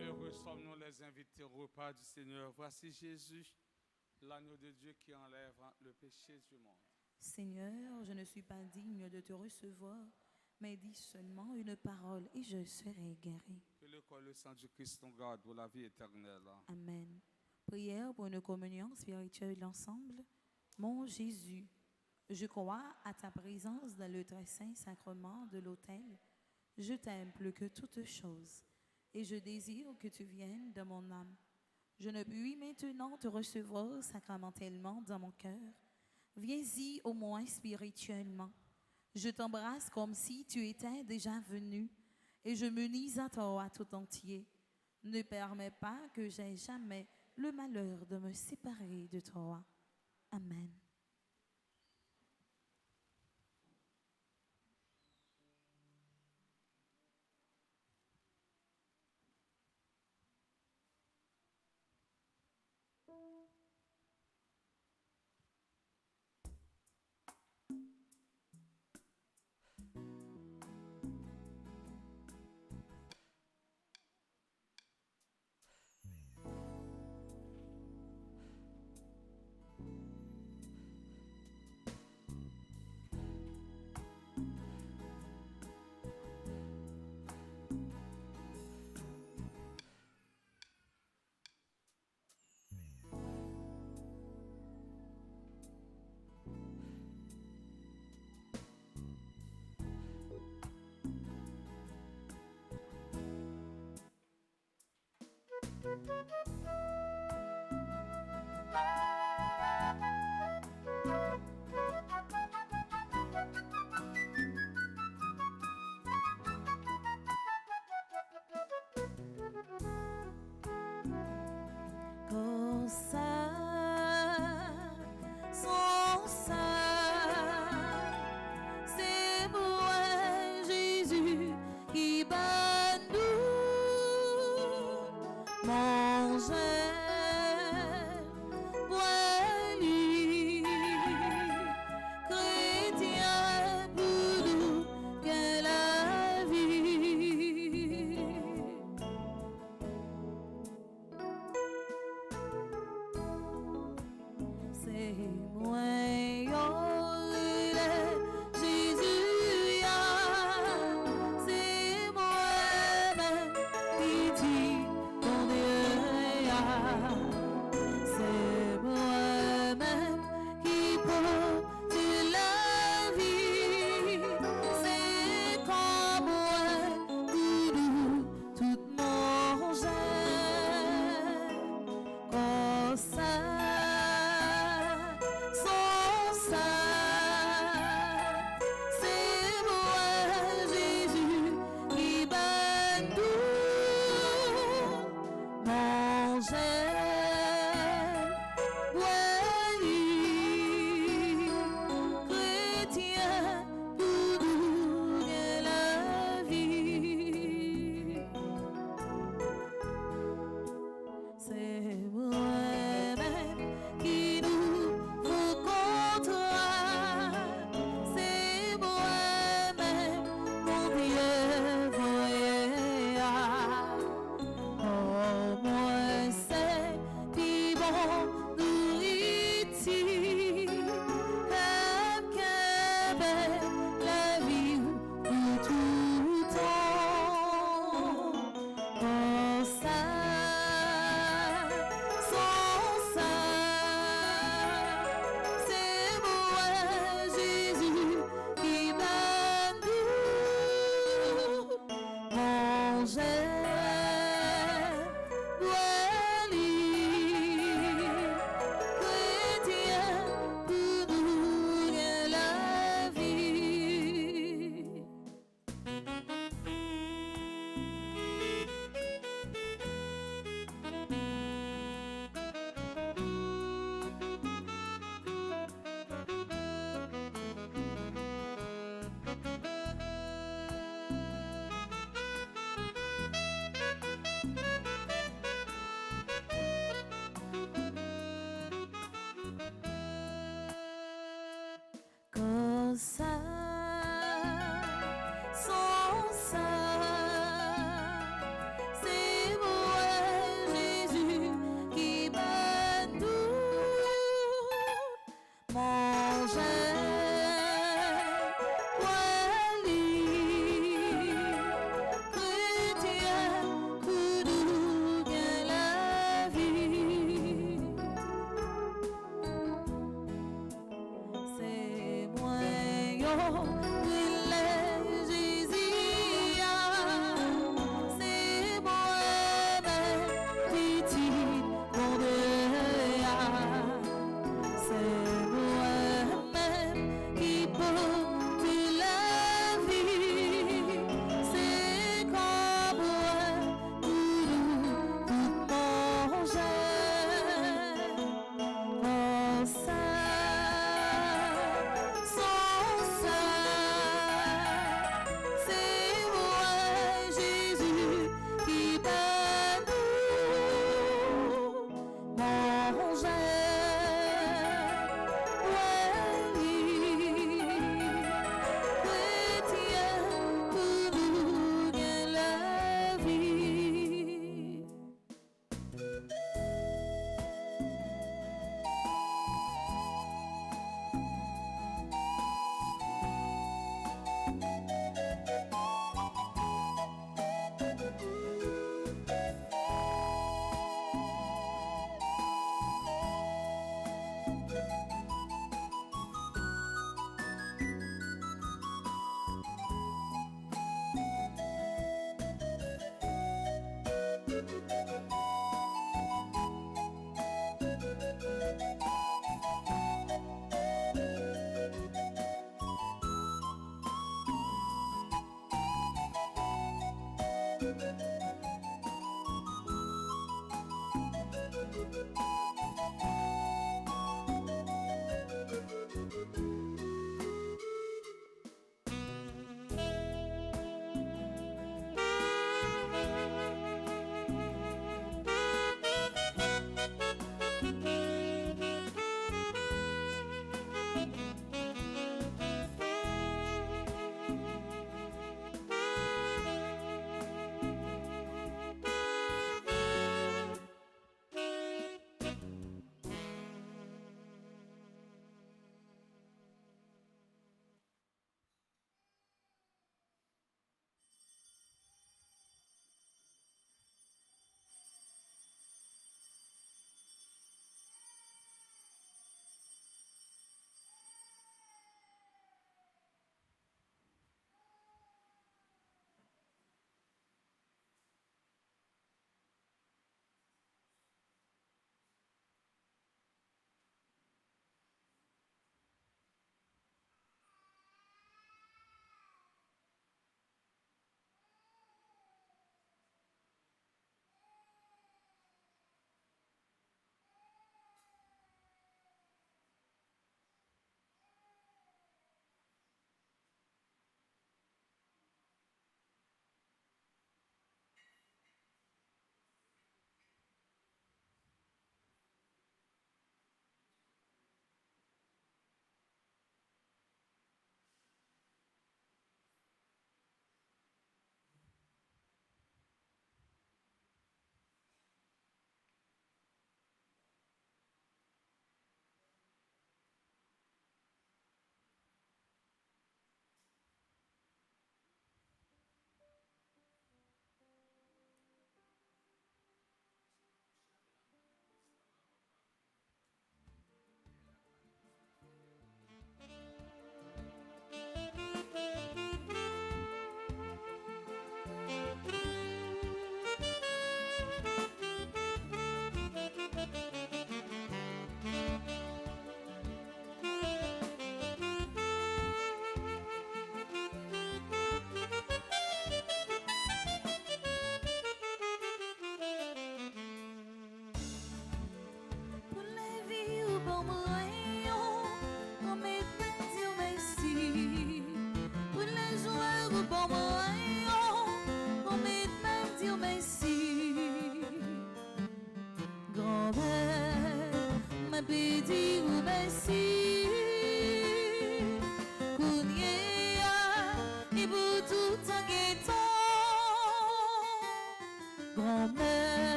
Heureux sommes-nous les invités au repas du Seigneur. Voici Jésus, l'agneau de Dieu qui enlève le péché du monde. Seigneur, je ne suis pas digne de te recevoir, mais dis seulement une parole et je serai guéri. Que le corps et le sang du Christ nous garde pour la vie éternelle. Amen. Prière pour une communion spirituelle ensemble. Mon Jésus, je crois à ta présence dans le très saint sacrement de l'autel. Je t'aime plus que toute chose et je désire que tu viennes dans mon âme. Je ne puis maintenant te recevoir sacramentellement dans mon cœur. Viens-y au moins spirituellement. Je t'embrasse comme si tu étais déjà venu et je m'unis à toi tout entier. Ne permets pas que j'aie jamais le malheur de me séparer de toi. Amen. C'est moi Jésus qui bat nous manger, boire, chrétien pour nous que la vie. C'est moi Jésus, c'est moi-même qui dit mon Dieu, c'est moi-même qui porte la vie, c'est comme moi tout mon gène, comme ça. C'est moi Jésus qui bat nous manger, boire, chrétien pour nous que la vie. C'est moi-même qui nous faut contrat. C'est moi-même mon Dieu voyez. Oh moi c'est puis bon nourriture. La vie pour tout temps. Oh ça. C'est moi Jésus qui m'a nous manger, boire, chrétien pour nous que la vie. Comme ça, sans ça, c'est moi Jésus qui bat nous manger, boire, chrétien pour nous que la vie. C'est moi Jésus, c'est moi-même petit mon Dieu, c'est moi-même qui porte la vie, c'est comme moi tout mon gène, comme ça. Sans ça,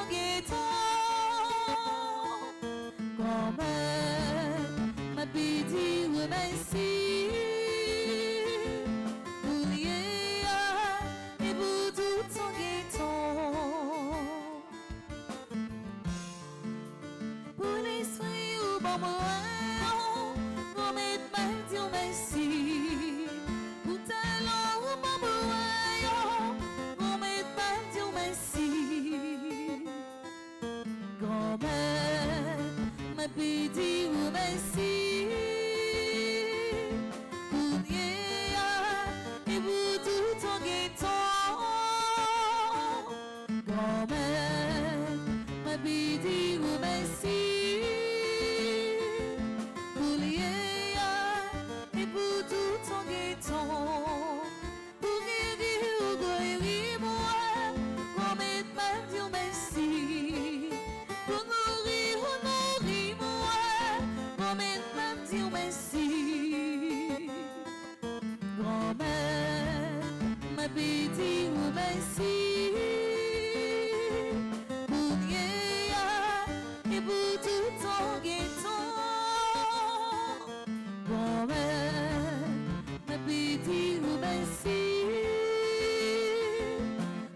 ton guettant, grand-mère m'a pédi merci pour l'hier et pour tout ton guettant, pour l'esprit ou bon moyen, grand-mère m'a dit merci pour talent ou bon moyen, grand-mère m'a dit merci. Grand-mère m'a pédi merci pour l'hier et pour tout ton guettant. Grand-mère m'a pédi merci pour l'hier et pour tout ton guettant. Pour guérir ou guérir moi, grand-mère m'a dit merci. Pour nourrir ou nourrir moi, grand-mère m'a dit merci. Grand-mère m'a pédi merci pour l'hier et pour tout ton guettant. Grand-mère m'a pédi merci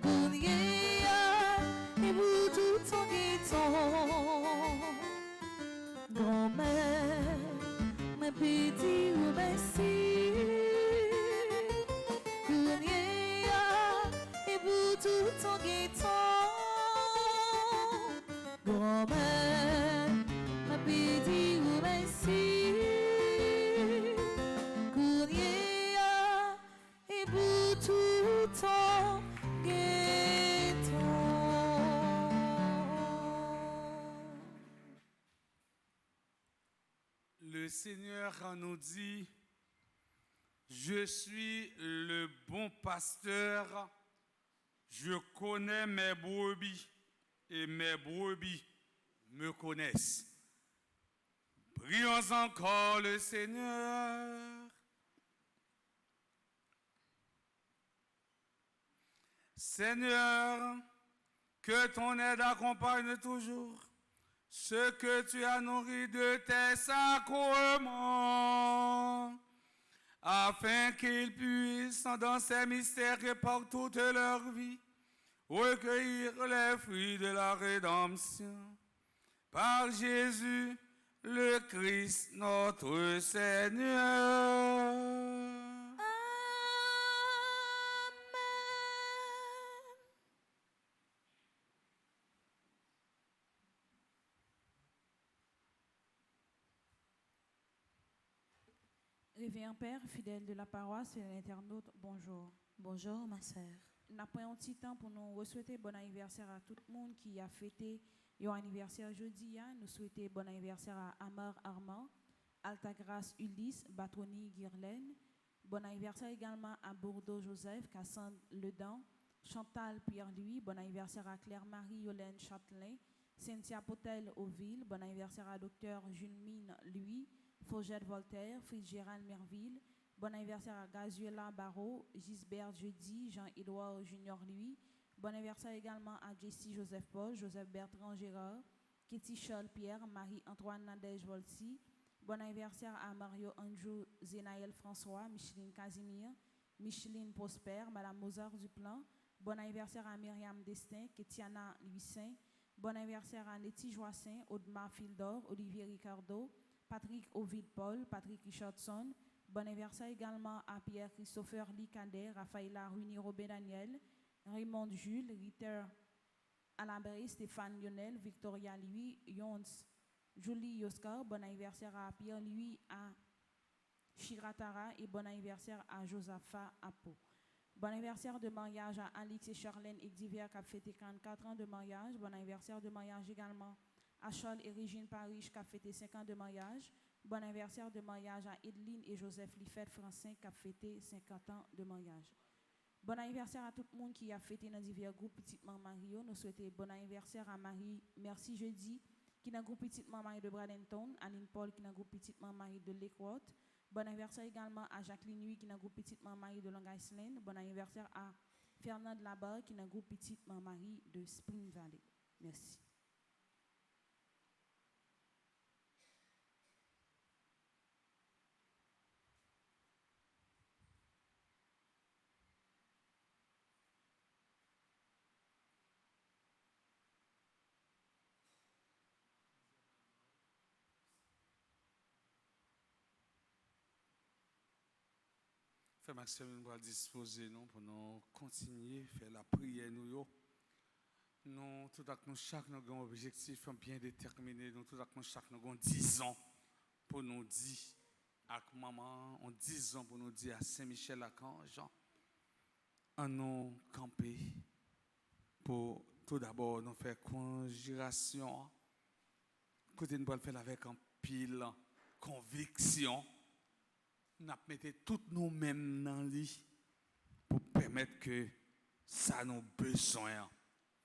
pour l'hier et pour tout ton guettant. Grand-mère m'a pédi merci pour l'hier et pour tout ton guettant. Grand-mère m'a pédi merci pour l'hier et pour tout ton guettant. Le Seigneur nous dit, je suis le bon pasteur, je connais mes brebis et mes brebis me connaissent. Prions encore le Seigneur. Seigneur, que ton aide accompagne toujours ce que tu as nourri de tes sacrements, afin qu'ils puissent, dans ces mystères et par toute leur vie, recueillir les fruits de la rédemption. Par Jésus, le Christ, notre Seigneur. Révérend Père, fidèle de la paroisse et de l'internaute, bonjour. Bonjour ma sœur. Nous avons un petit temps pour nous souhaiter bon anniversaire à tout le monde qui a fêté leur anniversaire jeudi. Nous souhaitons bon anniversaire à Amar Armand, Altagrace Ulysse, Batroni Guirlaine. Bon anniversaire également à Bourdeau Joseph, Cassandre Ledan, Chantal Pierre-Louis. Bon anniversaire à Claire-Marie Yolène Châtelain, Cynthia Potel Auville. Bon anniversaire à Dr Jules Mine Louis, Faugette Voltaire, Fitzgerald Merville. Bon anniversaire à Gazuela Barrault, Gisbert Jeudi, Jean-Édouard Junior Louis. Bon anniversaire également à Jessie Joseph Paul, Joseph Bertrand Gérard, Kitty Charles Pierre, Marie-Antoine Nadège Volsi. Bon anniversaire à Mario Andrew Zénaël François, Micheline Casimir, Micheline Prosper, Madame Mozart Duplan. Bon anniversaire à Myriam Destin, Ketiana Louis-Saint. Bon anniversaire à Nettie Joissin, Audemars Fildor, Olivier Ricardo, Patrick Ovid Paul, Patrick Richardson. Bon anniversaire également à Pierre-Christopher Licander, Raphaëla Runi Robin Daniel, Raymond Jules, Ritter Alambert, Stéphane Lionel, Victoria Louis, Yons, Julie Yoskar. Bon anniversaire à Pierre-Louis à Chiratara et bon anniversaire à Josapha Apo. Bon anniversaire de mariage à Alix et Charlène Exdiver qui a fêté 44 ans de mariage. Bon anniversaire de mariage également à Charles et Régine Paris qui a fêté 5 ans de mariage. Bon anniversaire de mariage à Edeline et Joseph Liffet Francin qui a fêté 50 ans de mariage. Bon anniversaire à tout le monde qui a fêté dans divers groupes Petite Maman Mario. Nous souhaitons bon anniversaire à Marie Merci Jeudi qui est dans le groupe Petite Maman Marie de Bradenton, Aline Paul qui est dans le groupe Petite Maman Marie de Lakewood. Bon anniversaire également à Jacqueline Nuit qui est dans le groupe Petite Maman Marie de Long Island. Bon anniversaire à Fernand Labarre qui est dans le groupe Petite Maman Marie de Spring Valley. Merci. Frère Maxime, nous allons disposer nous pour nous continuer à faire la prière. Nous, tout à coup, chaque nous avons un objectif bien déterminé. Nous, tout à coup, chaque nous avons 10 ans pour nous dire à maman, on 10 ans pour nous dire à Saint-Michel-Archange, en nous camper pour tout d'abord nous faire conjuration. Côté nous allons faire avec un pile conviction. Nous mettons tous nous-mêmes dans le lit pour permettre que ça nous besoin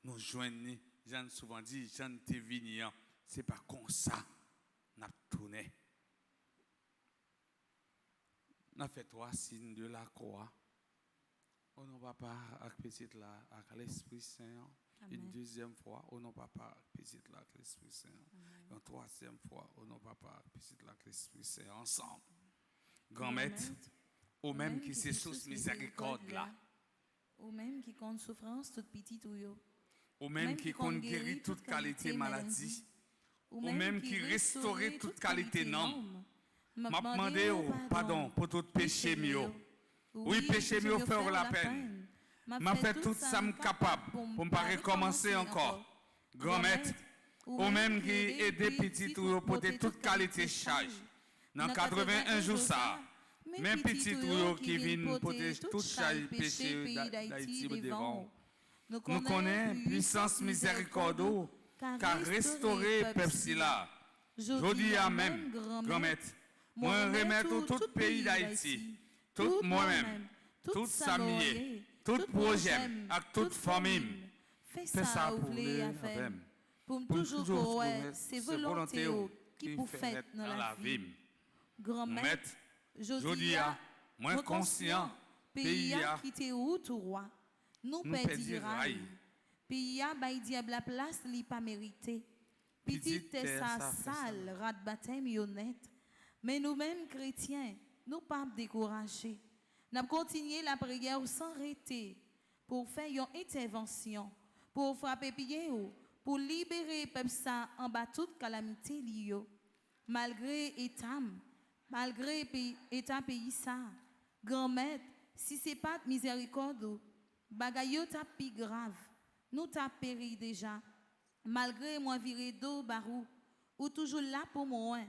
nous joignent. J'en souvent dit, j'en t'ai venu, c'est pas comme ça nous tourné. Nous fait 3 signes de la croix. Au nom papa avec petite là avec l'Esprit Saint. Une deuxième fois au nom papa avec petite là avec l'Esprit Saint. Une troisième fois au nom papa avec petite là avec l'Esprit Saint ensemble. Grand maître, au même qui se sous miséricorde là, au même qui compte souffrance toute petite ou yo, au même qui compte guérir toute qualité maladie, au même qui restaure toute qualité non, m'a demandé pardon pour tout péché mieux. Oui, péché mieux faire la peine. M'a fait tout ça capable pour ne pas recommencer encore. Grand maître, au même qui aide petit ou porter toute qualité charge. Dans 81 jours ça, même petit ou qui vient porter toute charge péché d'Haïti devant. Nous connaissons puissance miséricorde car restaurer peuple là. Je dis à même, grand maître, moi remettre tout pays d'Haïti, tout moi-même, tout famille, tout projet, avec toute famille. Fais ça pour les affaires. Pour toujours c'est volonté qui pour faire dans la vie. Grand maître, je dis à moi conscient, pays qui te ou tout roi, nous perdira. Pays a bay diable la place li pas mérité. Petite ça sale, rat baptême honnête. Mais nous-mêmes chrétiens, nous pas décourager. Nous continuer la prière sans arrêter pour faire une intervention, pour frapper pied pour libérer peuple ça en bas toute calamité liée. Malgré état pays ça, grand maître, si c'est pas de miséricorde, bagayo t'a pi grave, nous t'a péri déjà. Malgré moi viré d'eau barou, ou toujours là pour moi,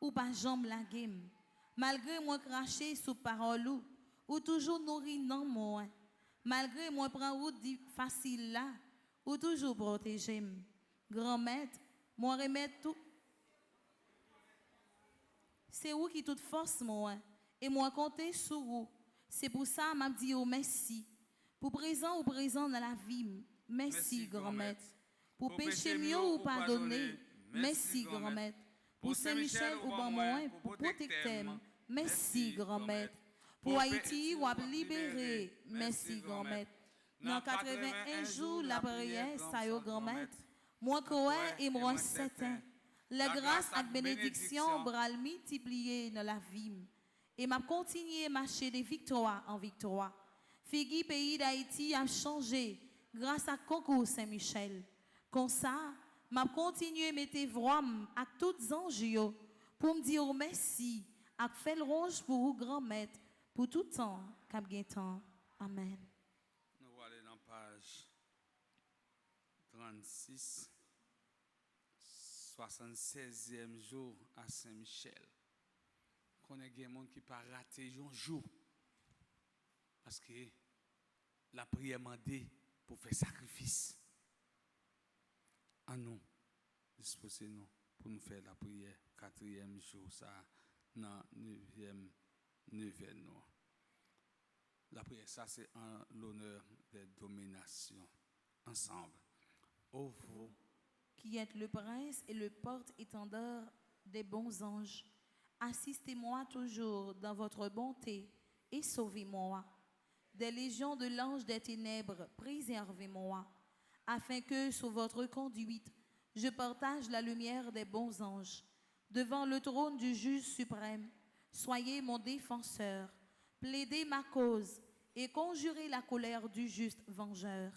ou pas jambe la game. Malgré moi cracher sous parole ou toujours nourri non moi. Malgré moi prend route facile là, ou toujours protéger. Grand maître, moi remettre tout. C'est vous qui toute force moi et moi compter sur vous. C'est pour ça m'a dit oh merci. Pour présent ou présent dans la vie. Merci grand maître. Pour péché mieux ou pardonner. Merci grand maître. Pour Saint-Michel ou bon moyen pour protecteur. Merci grand maître. Pour Haïti ou à libérer. Merci grand maître. Dans 81 jours la prière ça yo grand maître. Moi crois et moi certain. La grâce et la bénédiction bral multiplier dans la vie. Et m'a continué à marcher de victoire en victoire. Figi pays d'Haïti a changé grâce à concours Saint-Michel. Comme ça, m'a continué à mettre voix à toutes anges pour me dire merci, à faire le rouge pour vous grand maître, pour tout temps, cap temps. Amen. Nous allons dans page 36. 76e jour à Saint-Michel. Qu'on a des gens qui pas raté un jour. Parce que la prière m'a dit pour faire sacrifice. À nous, disposez-nous pour nous faire la prière 4e jour, ça, dans 9e nous. La prière, ça, c'est en l'honneur des dominations. Ensemble. Ô vous, qui êtes le prince et le porte-étendard des bons anges, assistez-moi toujours dans votre bonté et sauvez-moi. Des légions de l'ange des ténèbres, préservez-moi. afin que, sous votre conduite, je partage la lumière des bons anges. Devant le trône du juge suprême, soyez mon défenseur, plaidez ma cause et conjurez la colère du juste vengeur.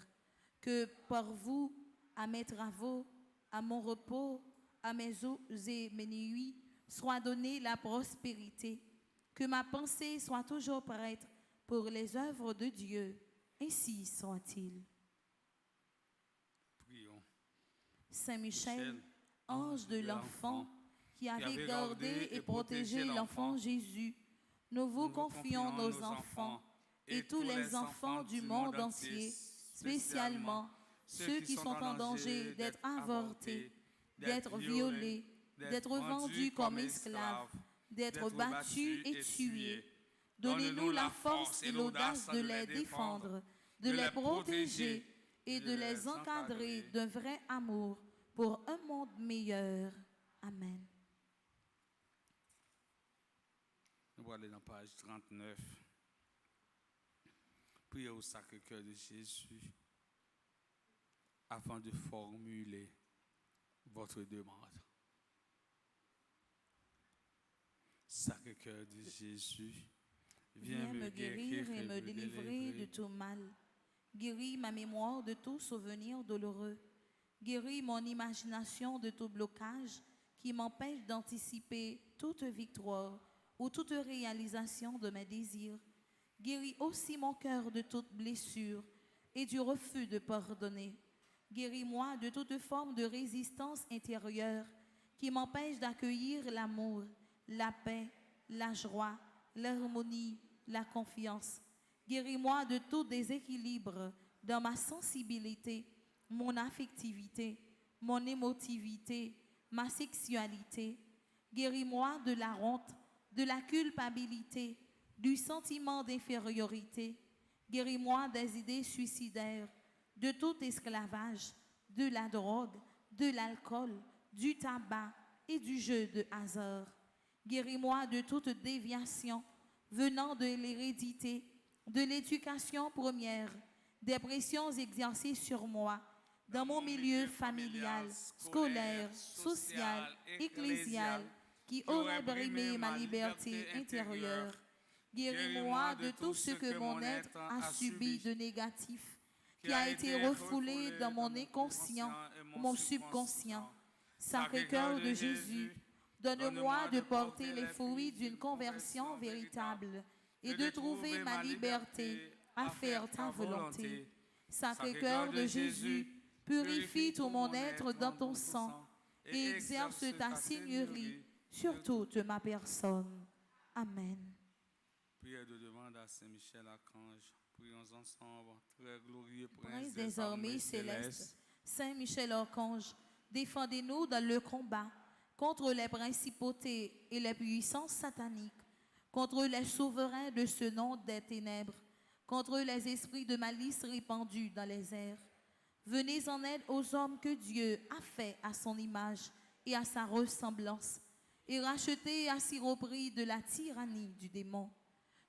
Que par vous, à mes travaux, à mon repos, à mes jours et mes nuits, soit donnée la prospérité. Que ma pensée soit toujours prête pour les œuvres de Dieu. Ainsi soit-il. Prions. Saint Michel, ange de l'enfant, qui avait gardé et protégé l'enfant Jésus, nous vous confions nos enfants et tous les enfants du monde entier, spécialement ceux qui sont en danger d'être avortés, d'être violés, d'être vendus comme esclaves, d'être battus et tués. Donnez-nous la force et l'audace de les défendre, de les protéger et de les encadrer d'un vrai amour pour un monde meilleur. Amen. Nous allons aller dans la page 39. Priez au Sacré-Cœur de Jésus afin de formuler votre demande. Sacré-Cœur de Jésus, Viens me guérir et me délivrer de tout mal. Guéris ma mémoire de tout souvenir douloureux. Guéris mon imagination de tout blocage qui m'empêche d'anticiper toute victoire ou toute réalisation de mes désirs. Guéris aussi mon cœur de toute blessure et du refus de pardonner. Guéris-moi de toute forme de résistance intérieure qui m'empêche d'accueillir l'amour, la paix, la joie, l'harmonie, la confiance. Guéris-moi de tout déséquilibre dans ma sensibilité, mon affectivité, mon émotivité, ma sexualité. Guéris-moi de la honte, de la culpabilité, du sentiment d'infériorité. Guéris-moi des idées suicidaires, de tout esclavage, de la drogue, de l'alcool, du tabac et du jeu de hasard. Guéris-moi de toute déviation venant de l'hérédité, de l'éducation première, des pressions exercées sur moi, dans mon milieu familial, scolaire, social, ecclésial, qui aurait brimé ma liberté intérieure. Guéris-moi de tout ce que mon être a subi de négatif, qui a été refoulé dans mon inconscient, mon subconscient. Sacré-Cœur de Jésus, donne-moi de porter les fruits d'une conversion véritable et de trouver ma liberté à faire ta volonté. Sacré-Cœur de Jésus, purifie tout mon être dans ton sang et exerce ta seigneurie sur toute ma personne. Amen. Prière de demande à Saint-Michel Archange. Prions ensemble. Très glorieux Prince des armées célestes, Saint Michel Archange, défendez-nous dans le combat contre les principautés et les puissances sataniques, contre les souverains de ce nom des ténèbres, contre les esprits de malice répandus dans les airs. Venez en aide aux hommes que Dieu a fait à son image et à sa ressemblance, et rachetés à si repris de la tyrannie du démon.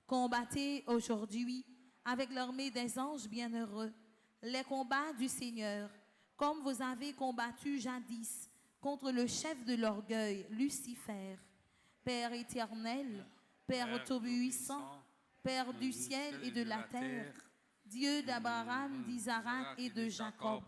Combattez aujourd'hui avec l'armée des anges bienheureux les combats du Seigneur, comme vous avez combattu jadis contre le chef de l'orgueil, Lucifer. Père éternel, Père tout-puissant, Père du ciel et de la terre, Dieu d'Abraham, d'Isaac et de Jacob,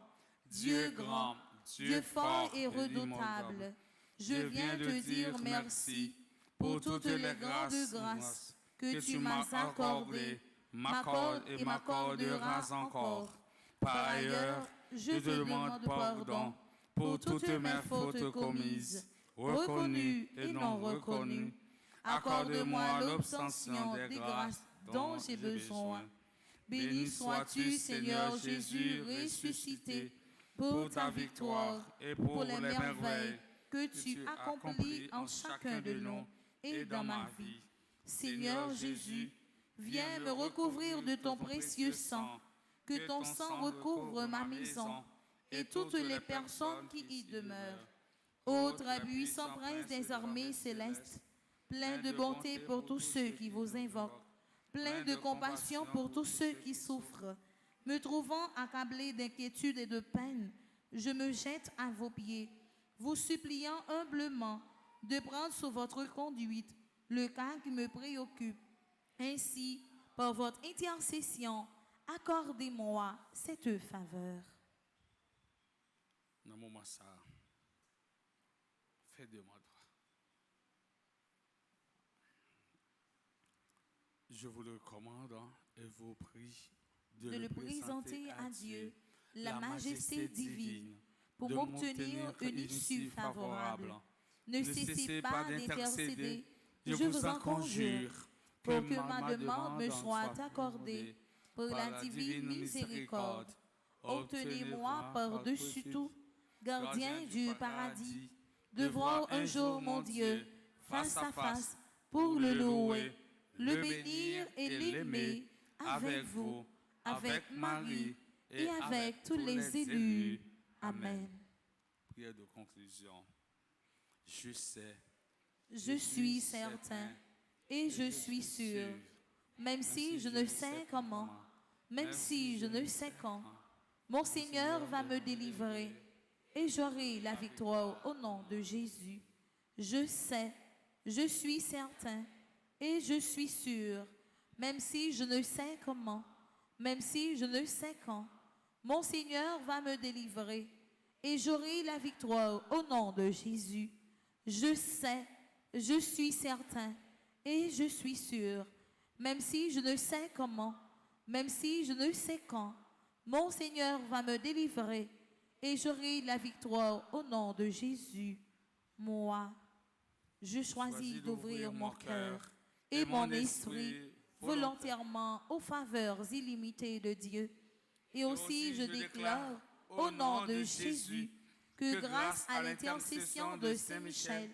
Dieu grand, Dieu fort et redoutable, je viens te dire merci pour toutes les grandes grâces que tu m'as accordées, m'accordes et m'accorderas encore. Par ailleurs, je te demande pardon pour toutes mes fautes commises, reconnues et non reconnues. Accorde-moi l'obtention des grâces dont j'ai besoin. Béni sois-tu, Seigneur Jésus, ressuscité, pour ta victoire et pour les merveilles que tu accomplis en chacun de nous et dans ma vie. Seigneur Jésus, viens me recouvrir de ton précieux sang, que ton sang recouvre ma maison et toutes les personnes qui y demeurent. Ô très puissant Prince des armées célestes, plein de bonté pour tous ceux qui vous invoquent, plein de compassion pour tous ceux qui souffrent, Me trouvant accablé d'inquiétude et de peine, je me jette à vos pieds, vous suppliant humblement de prendre sous votre conduite le cas qui me préoccupe. Ainsi, par votre intercession, accordez-moi cette faveur. Dans le moment ça, fais demande. Je vous le recommande et vous prie De le présenter à Dieu, la majesté divine, pour m'obtenir une issue favorable. Ne cessez pas d'intercéder, je vous en conjure, pour que ma demande me soit accordée pour la divine miséricorde. Obtenez-moi par-dessus tout, gardien du paradis, de voir un jour mon Dieu face à face pour le louer, le bénir et l'aimer avec vous, avec Marie et avec tous les élus. Amen. Prière de conclusion. Je sais, Je suis certain et je suis sûr, même si je ne sais comment, même si je ne sais quand, mon Seigneur va me délivrer et j'aurai la victoire au nom de Jésus. Je sais, je suis certain et je suis sûr, même si je ne sais comment, même si je ne sais quand, mon Seigneur va me délivrer et j'aurai la victoire au nom de Jésus. Je sais, je suis certain et je suis sûr, même si je ne sais comment, même si je ne sais quand, mon Seigneur va me délivrer et j'aurai la victoire au nom de Jésus. Moi, je choisis d'ouvrir mon cœur et mon esprit volontairement aux faveurs illimitées de Dieu. Et aussi je déclare au nom de Jésus que grâce à l'intercession de Saint-Michel,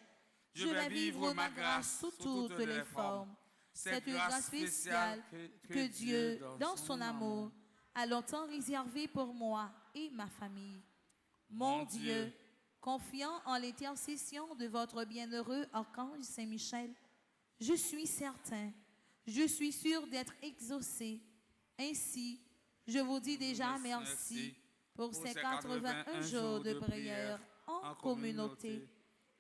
je vais vivre ma grâce sous toutes les formes. Cette grâce spéciale que Dieu, dans son amour, a longtemps réservée pour moi et ma famille. Mon Dieu, confiant en l'intercession de votre bienheureux archange Saint-Michel, je suis certain, je suis sûr d'être exaucé. Ainsi, je vous dis déjà merci pour ces 81 jours de prière en communauté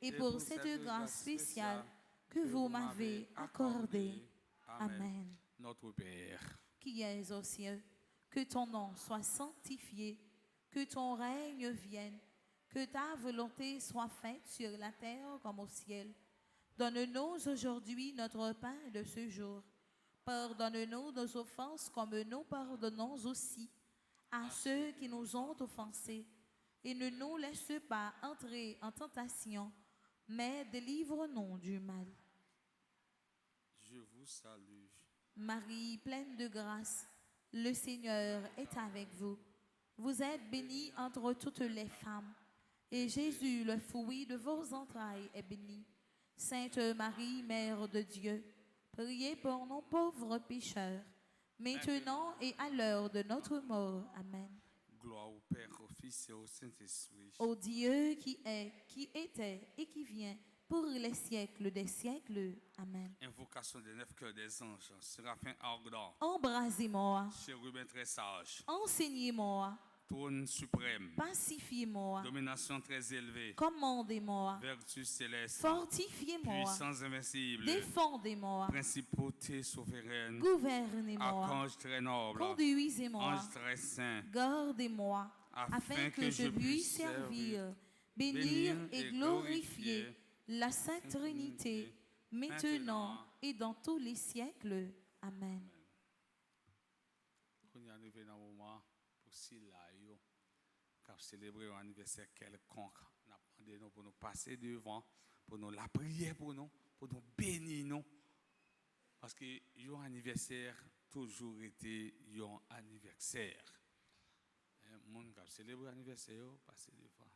et pour cette grâce spéciale que vous m'avez accordée. Amen. Notre Père, Qui es aux cieux, que ton nom soit sanctifié, que ton règne vienne, que ta volonté soit faite sur la terre comme au ciel. Donne-nous aujourd'hui notre pain de ce jour. Pardonne-nous nos offenses comme nous pardonnons aussi à ceux qui nous ont offensés. Et ne nous laisse pas entrer en tentation, mais délivre-nous du mal. je vous salue. Marie, pleine de grâce, le Seigneur est avec vous. Vous êtes bénie entre toutes les femmes, et Jésus, le fruit de vos entrailles, est béni. Sainte Marie, Mère de Dieu, priez pour nos pauvres pécheurs, maintenant et à l'heure de notre mort. Amen. Gloire au Père, au Fils et au Saint-Esprit. Ô Dieu qui est, qui était et qui vient, pour les siècles des siècles. Amen. Invocation des 9 cœurs des anges. Séraphin ardent. Embrasez-moi, Chérubin très sage. enseignez-moi, Trône suprême. pacifiez-moi, Domination très élevée. commandez-moi, Vertu céleste. fortifiez-moi, Puissance invincible. défendez-moi, Principauté souveraine. gouvernez-moi, Archange très noble. conduisez-moi, Ange très saint. gardez-moi, afin que je puisse servir, bénir et glorifier la Sainte Trinité, maintenant et dans tous les siècles. Amen. On est arrivé dans le moment pour Silla, car célébrer un anniversaire quelconque. On a demandé nous pour nous passer devant, pour nous la prier pour nous bénir nous. Parce que un anniversaire toujours été un anniversaire. Les gens qui célèbrent l'anniversaire, passer devant.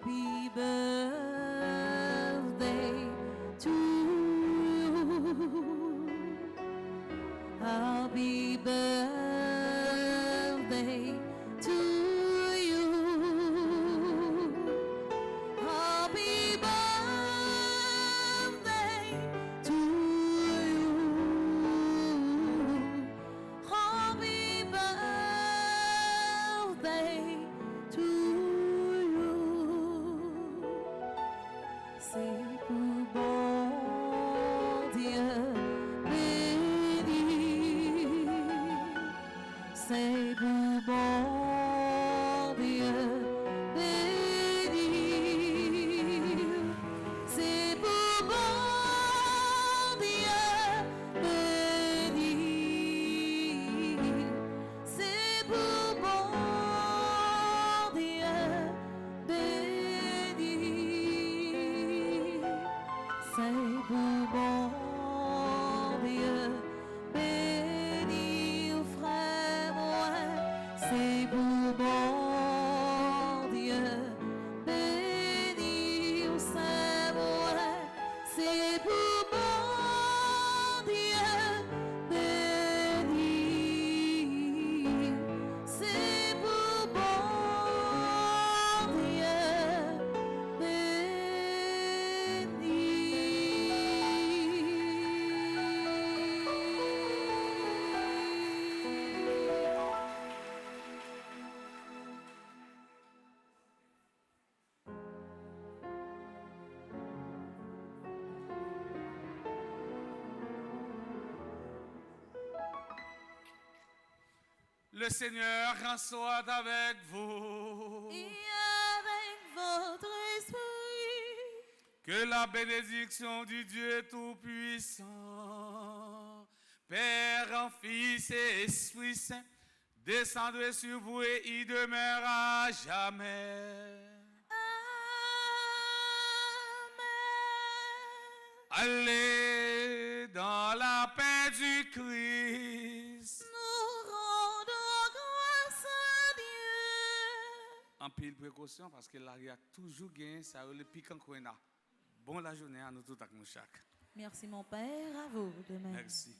Happy birthday to you. Happy birthday to you. Happy birthday to you. Happy birthday to you. C'est pour bon Dieu béni. C'est pour bon Dieu béni. C'est pour bon Dieu béni. C'est pour bon Dieu béni. C'est pour bon Dieu béni, frère moi. C'est pour bon Dieu béni, c'est moi. C'est pour bon Dieu béni. C'est pour bon Dieu Le Seigneur soit avec vous. et avec votre esprit. Que la bénédiction du Dieu Tout-Puissant, Père, Fils et Esprit Saint, descende sur vous et y demeure à jamais. Amen. Allez dans la paix du Christ. Nous rendons grâce à Dieu. En pile précaution parce que là, il y a toujours gagné, ça le piquant qu'on a. Bon la journée à nous tous avec nous chaque. Merci mon Père, à vous de même. Merci.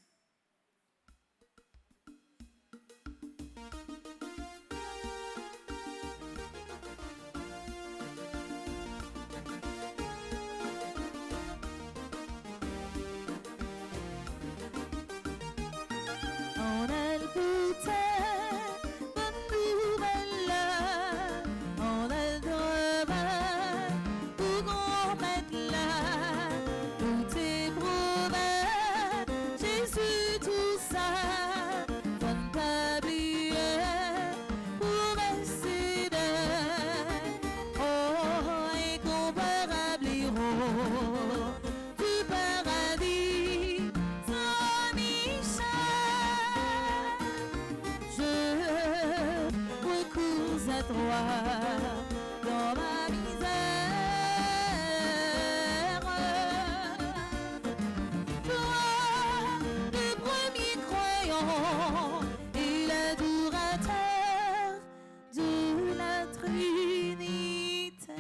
On a le bouteille, bonne nouvelle. On a le travail, pour qu'on mette là. Tout est prouvé, Jésus tout ça. Bonne tablière, pour rester oh, incomparable héros du paradis. Je recours à toi dans ma misère. Toi, le premier croyant et l'adorateur de la Trinité.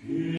Qui